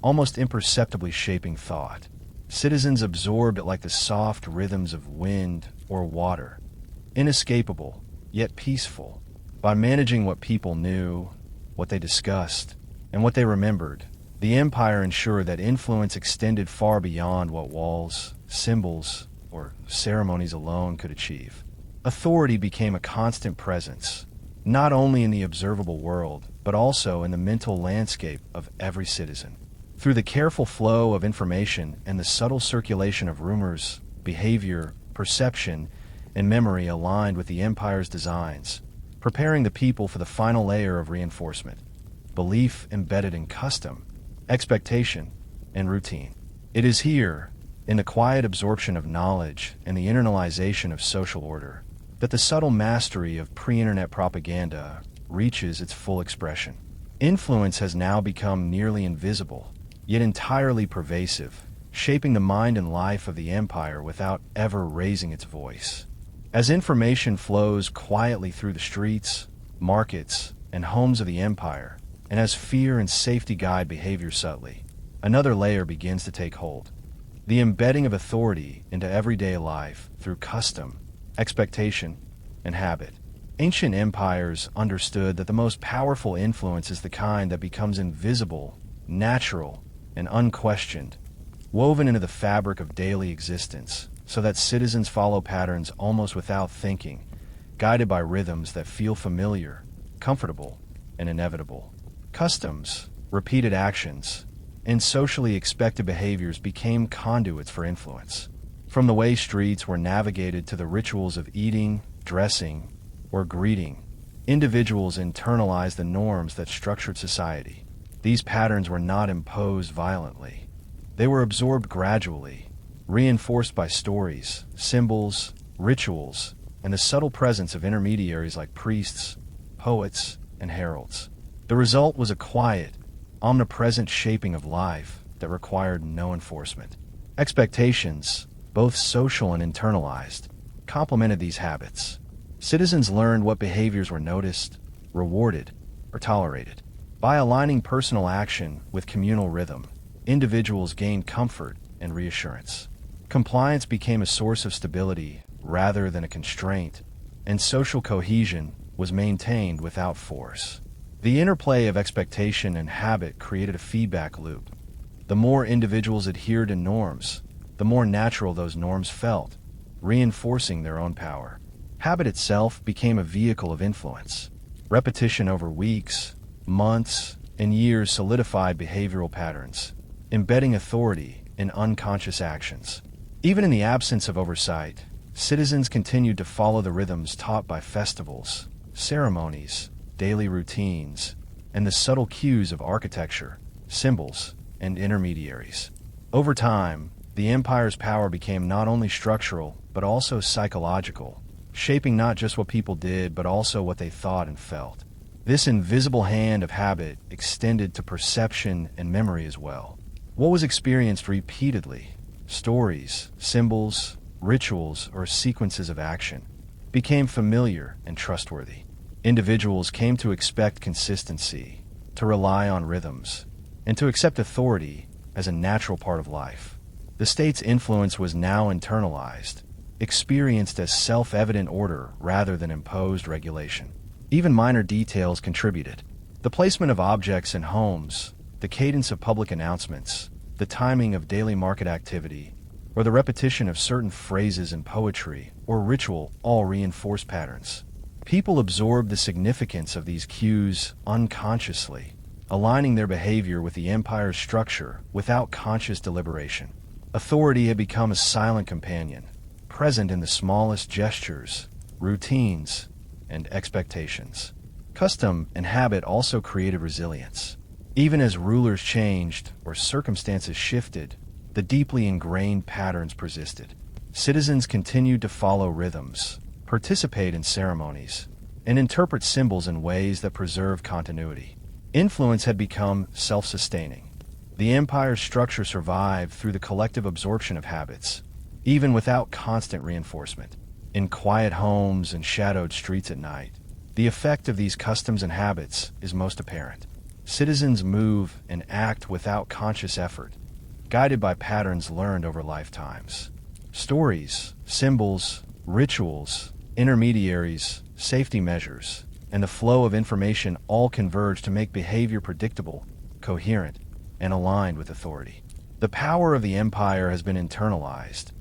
almost imperceptibly shaping thought. Citizens absorbed it like the soft rhythms of wind or water, inescapable, yet peaceful. By managing what people knew, what they discussed, and what they remembered, the empire ensured that influence extended far beyond what walls, symbols, or ceremonies alone could achieve. Authority became a constant presence, not only in the observable world, but also in the mental landscape of every citizen. Through the careful flow of information and the subtle circulation of rumors, behavior, perception, and memory aligned with the empire's designs, preparing the people for the final layer of reinforcement, belief embedded in custom, expectation, and routine. It is here, in the quiet absorption of knowledge and the internalization of social order, that the subtle mastery of pre-internet propaganda reaches its full expression. Influence has now become nearly invisible, yet entirely pervasive, shaping the mind and life of the empire without ever raising its voice. As information flows quietly through the streets, markets, and homes of the empire, and as fear and safety guide behavior subtly, another layer begins to take hold. The embedding of authority into everyday life through custom, expectation, and habit. Ancient empires understood that the most powerful influence is the kind that becomes invisible, natural, and unquestioned, woven into the fabric of daily existence, so that citizens follow patterns almost without thinking, guided by rhythms that feel familiar, comfortable, and inevitable. Customs, repeated actions, and socially expected behaviors became conduits for influence. From the way streets were navigated to the rituals of eating, dressing, or greeting, individuals internalized the norms that structured society. These patterns were not imposed violently. They were absorbed gradually, reinforced by stories, symbols, rituals, and the subtle presence of intermediaries like priests, poets, and heralds. The result was a quiet, omnipresent shaping of life that required no enforcement. Expectations, both social and internalized, complemented these habits. Citizens learned what behaviors were noticed, rewarded, or tolerated. By aligning personal action with communal rhythm, individuals gained comfort and reassurance. Compliance became a source of stability rather than a constraint, and social cohesion was maintained without force. The interplay of expectation and habit created a feedback loop. The more individuals adhered to norms, the more natural those norms felt, reinforcing their own power. Habit itself became a vehicle of influence. Repetition over weeks, months, and years solidified behavioral patterns, embedding authority in unconscious actions. Even in the absence of oversight, citizens continued to follow the rhythms taught by festivals, ceremonies, daily routines, and the subtle cues of architecture, symbols, and intermediaries. Over time, the empire's power became not only structural, but also psychological, shaping not just what people did, but also what they thought and felt. This invisible hand of habit extended to perception and memory as well. What was experienced repeatedly, stories, symbols, rituals, or sequences of action, became familiar and trustworthy. Individuals came to expect consistency, to rely on rhythms, and to accept authority as a natural part of life. The state's influence was now internalized, experienced as self-evident order rather than imposed regulation. Even minor details contributed. The placement of objects in homes, the cadence of public announcements, the timing of daily market activity, or the repetition of certain phrases in poetry or ritual all reinforced patterns. People absorbed the significance of these cues unconsciously, aligning their behavior with the empire's structure without conscious deliberation. Authority had become a silent companion, present in the smallest gestures, routines, and expectations. Custom and habit also created resilience. Even as rulers changed or circumstances shifted, the deeply ingrained patterns persisted. Citizens continued to follow rhythms, participate in ceremonies, and interpret symbols in ways that preserve continuity. Influence had become self-sustaining. The empire's structure survived through the collective absorption of habits, even without constant reinforcement. In quiet homes and shadowed streets at night, the effect of these customs and habits is most apparent. Citizens move and act without conscious effort, guided by patterns learned over lifetimes. Stories, symbols, rituals, intermediaries, safety measures, and the flow of information all converge to make behavior predictable, coherent, and aligned with authority. The power of the empire has been internalized,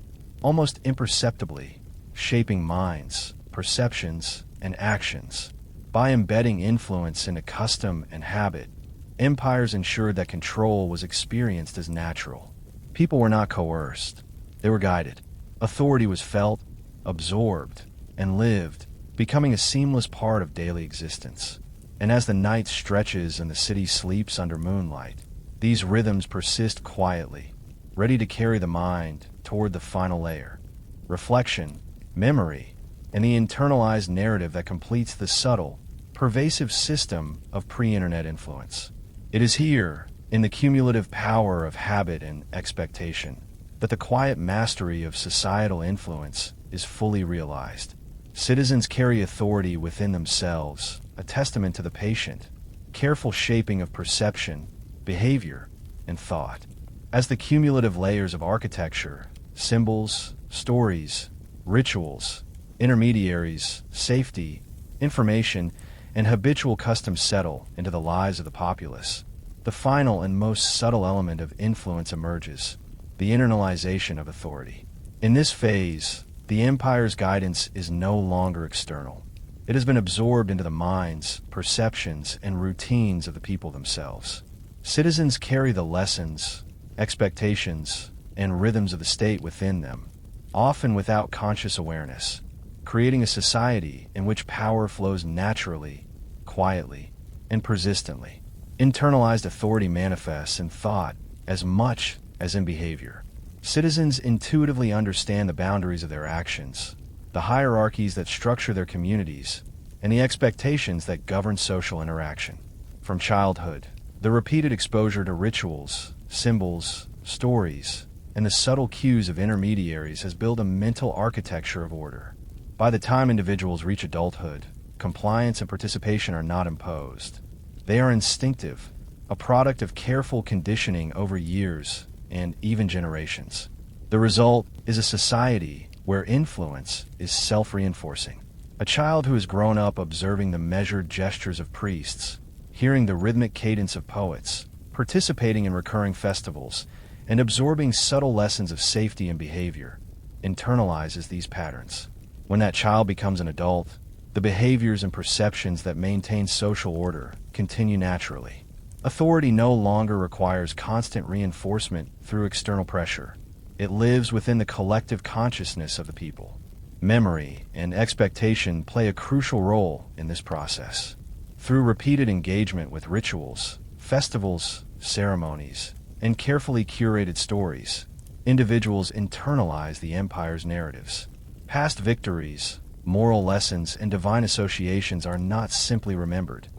almost imperceptibly, shaping minds, perceptions, and actions. By embedding influence into custom and habit, empires ensured that control was experienced as natural. People were not coerced, they were guided. Authority was felt, absorbed, and lived, becoming a seamless part of daily existence. And as the night stretches and the city sleeps under moonlight, these rhythms persist quietly, ready to carry the mind toward the final layer. Reflection, memory, and the internalized narrative that completes the subtle, pervasive system of pre-internet influence. It is here, in the cumulative power of habit and expectation, that the quiet mastery of societal influence is fully realized. Citizens carry authority within themselves, a testament to the patient, careful shaping of perception, behavior, and thought. As the cumulative layers of architecture, symbols, stories, rituals, intermediaries, safety, information, and habitual customs settle into the lives of the populace, the final and most subtle element of influence emerges: the internalization of authority. In this phase, the empire's guidance is no longer external. It has been absorbed into the minds, perceptions, and routines of the people themselves. Citizens carry the lessons, expectations, and rhythms of the state within them, often without conscious awareness, creating a society in which power flows naturally, quietly, and persistently. Internalized authority manifests in thought as much as in behavior. Citizens intuitively understand the boundaries of their actions, the hierarchies that structure their communities, and the expectations that govern social interaction. From childhood, the repeated exposure to rituals, symbols, stories, and the subtle cues of intermediaries has built a mental architecture of order. By the time individuals reach adulthood, compliance and participation are not imposed. They are instinctive, a product of careful conditioning over years and even generations. The result is a society where influence is self-reinforcing. A child who has grown up observing the measured gestures of priests, hearing the rhythmic cadence of poets, participating in recurring festivals, and absorbing subtle lessons of safety and behavior, internalizes these patterns. When that child becomes an adult, the behaviors and perceptions that maintain social order continue naturally. Authority no longer requires constant reinforcement through external pressure. It lives within the collective consciousness of the people. Memory and expectation play a crucial role in this process. Through repeated engagement with rituals, festivals, ceremonies, and carefully curated stories, individuals internalize the empire's narratives. Past victories, moral lessons, and divine associations are not simply remembered.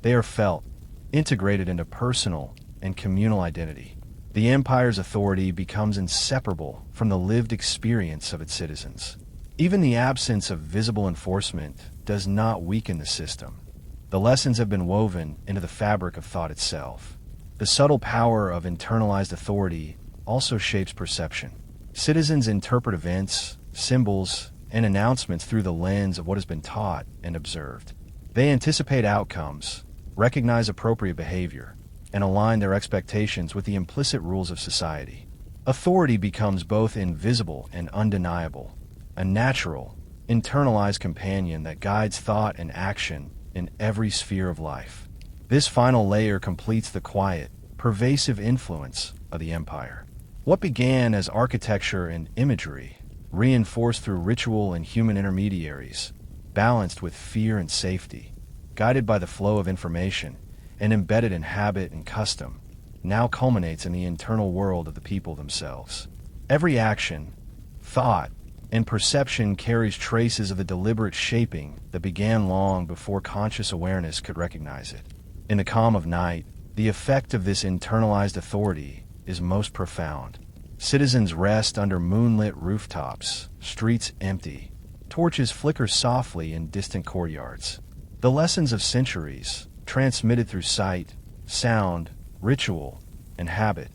They are felt, integrated into personal and communal identity. The empire's authority becomes inseparable from the lived experience of its citizens. Even the absence of visible enforcement does not weaken the system. The lessons have been woven into the fabric of thought itself. The subtle power of internalized authority also shapes perception. Citizens interpret events, symbols, and announcements through the lens of what has been taught and observed. They anticipate outcomes, recognize appropriate behavior, and align their expectations with the implicit rules of society. Authority becomes both invisible and undeniable, a natural, internalized companion that guides thought and action in every sphere of life. This final layer completes the quiet, pervasive influence of the empire. What began as architecture and imagery, reinforced through ritual and human intermediaries, balanced with fear and safety, guided by the flow of information, and embedded in habit and custom, now culminates in the internal world of the people themselves. Every action, thought, and perception carries traces of the deliberate shaping that began long before conscious awareness could recognize it. In the calm of night, the effect of this internalized authority is most profound. Citizens rest under moonlit rooftops, streets empty, torches flicker softly in distant courtyards. The lessons of centuries, transmitted through sight, sound, ritual, and habit,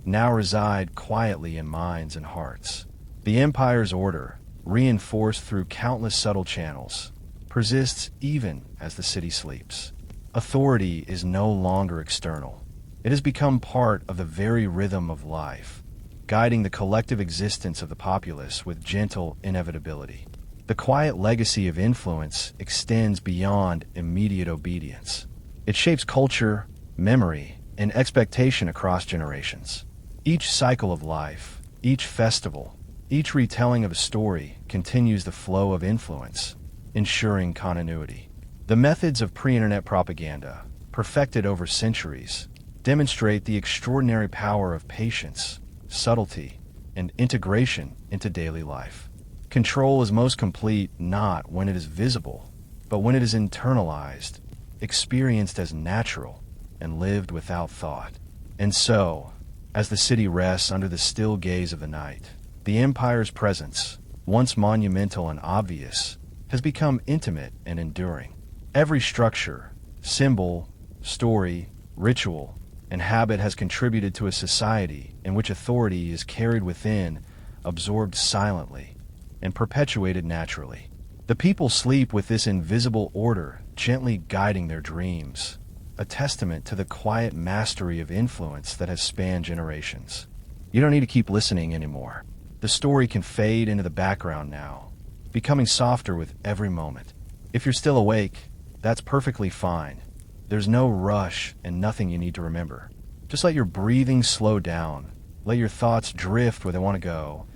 now reside quietly in minds and hearts. The empire's order, reinforced through countless subtle channels, persists even as the city sleeps. Authority is no longer external. It has become part of the very rhythm of life, guiding the collective existence of the populace with gentle inevitability. The quiet legacy of influence extends beyond immediate obedience. It shapes culture, memory, and expectation across generations. Each cycle of life, each festival, each retelling of a story continues the flow of influence, ensuring continuity. The methods of pre-internet propaganda, perfected over centuries, demonstrate the extraordinary power of patience, subtlety, and integration into daily life. Control is most complete not when it is visible, but when it is internalized, experienced as natural, and lived without thought. And so, as the city rests under the still gaze of the night, the empire's presence, once monumental and obvious, has become intimate and enduring. Every structure, symbol, story, ritual, and habit has contributed to a society in which authority is carried within, absorbed silently, and perpetuated naturally. The people sleep with this invisible order gently guiding their dreams, a testament to the quiet mastery of influence that has spanned generations. You don't need to keep listening anymore. The story can fade into the background now, becoming softer with every moment. If you're still awake, that's perfectly fine. There's no rush and nothing you need to remember. Just let your breathing slow down, let your thoughts drift where they want to go,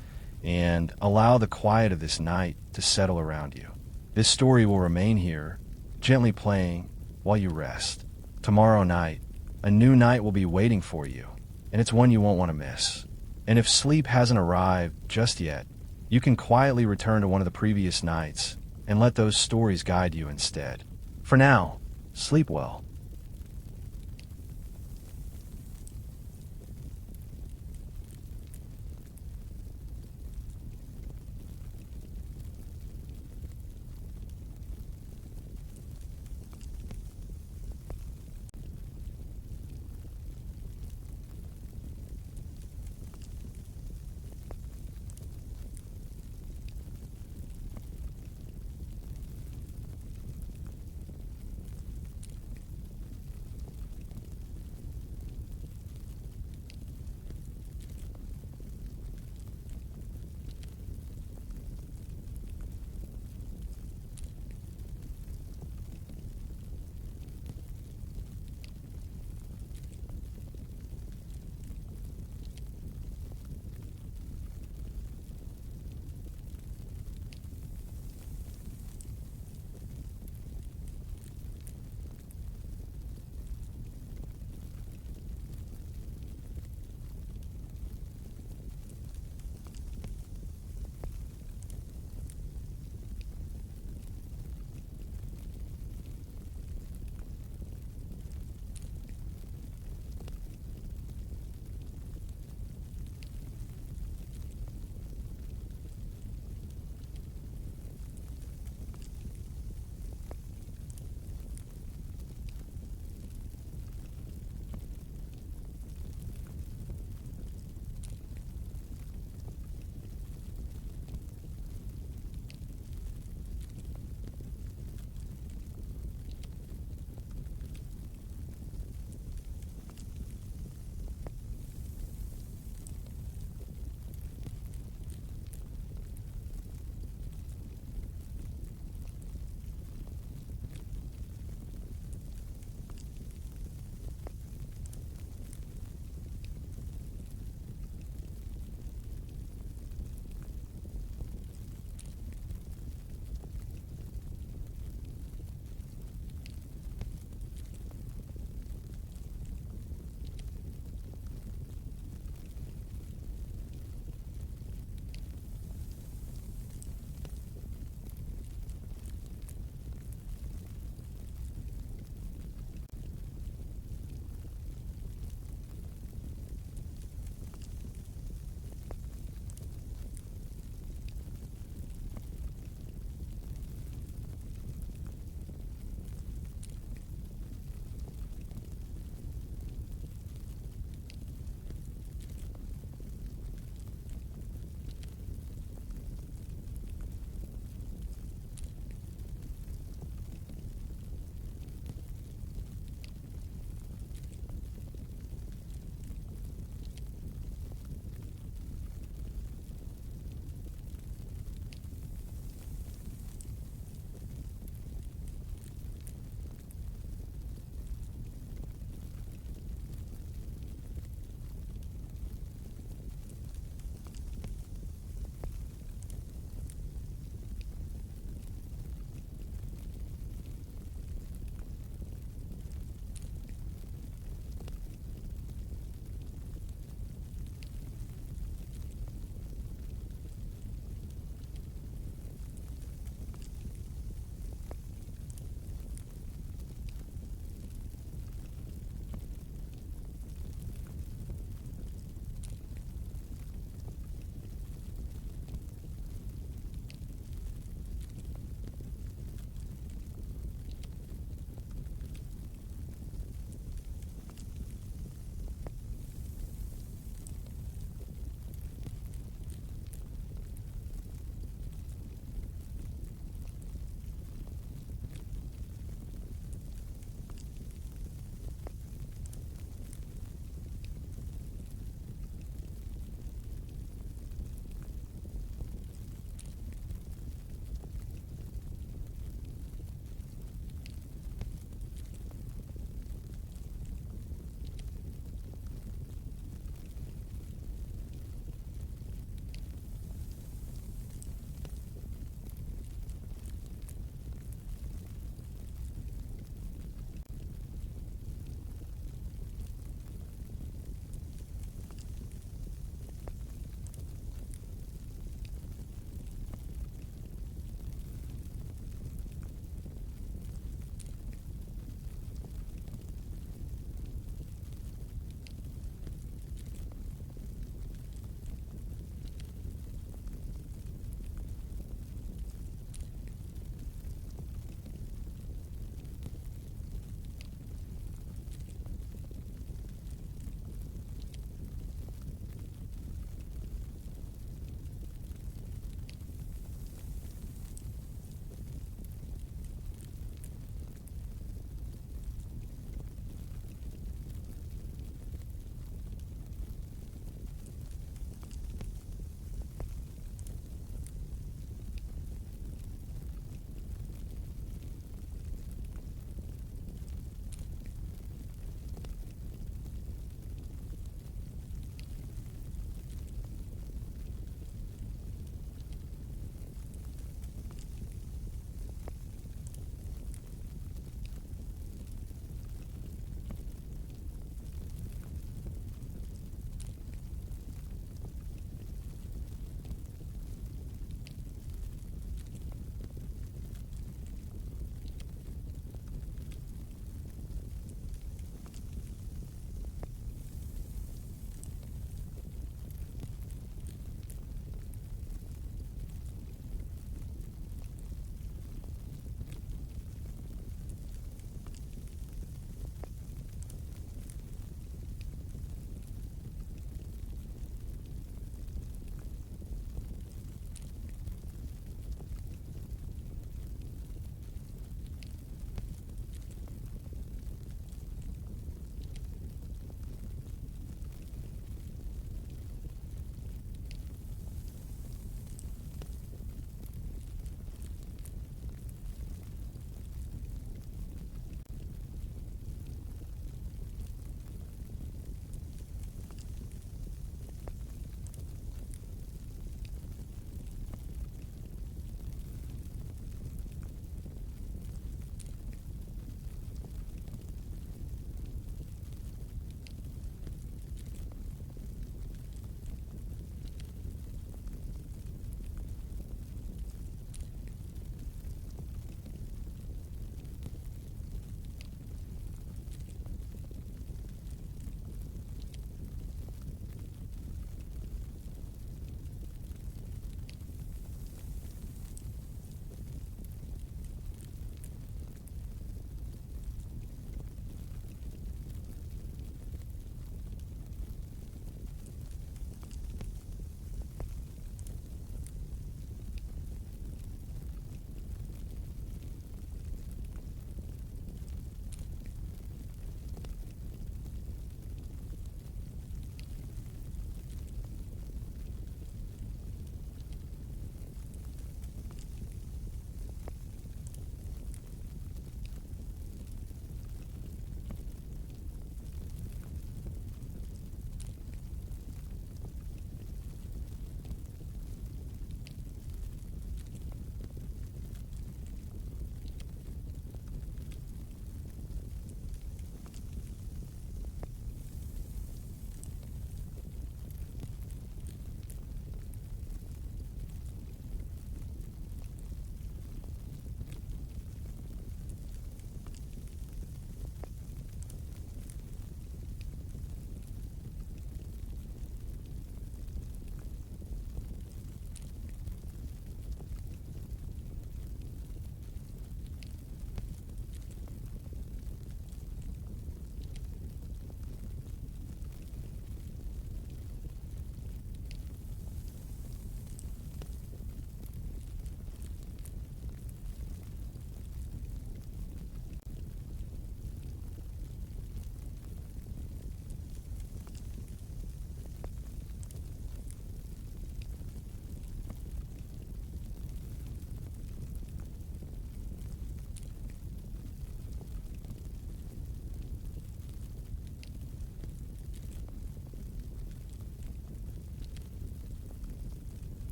and allow the quiet of this night to settle around you. This story will remain here, gently playing while you rest. Tomorrow night, a new night will be waiting for you, and it's one you won't want to miss. And if sleep hasn't arrived just yet, you can quietly return to one of the previous nights and let those stories guide you instead. For now, sleep well.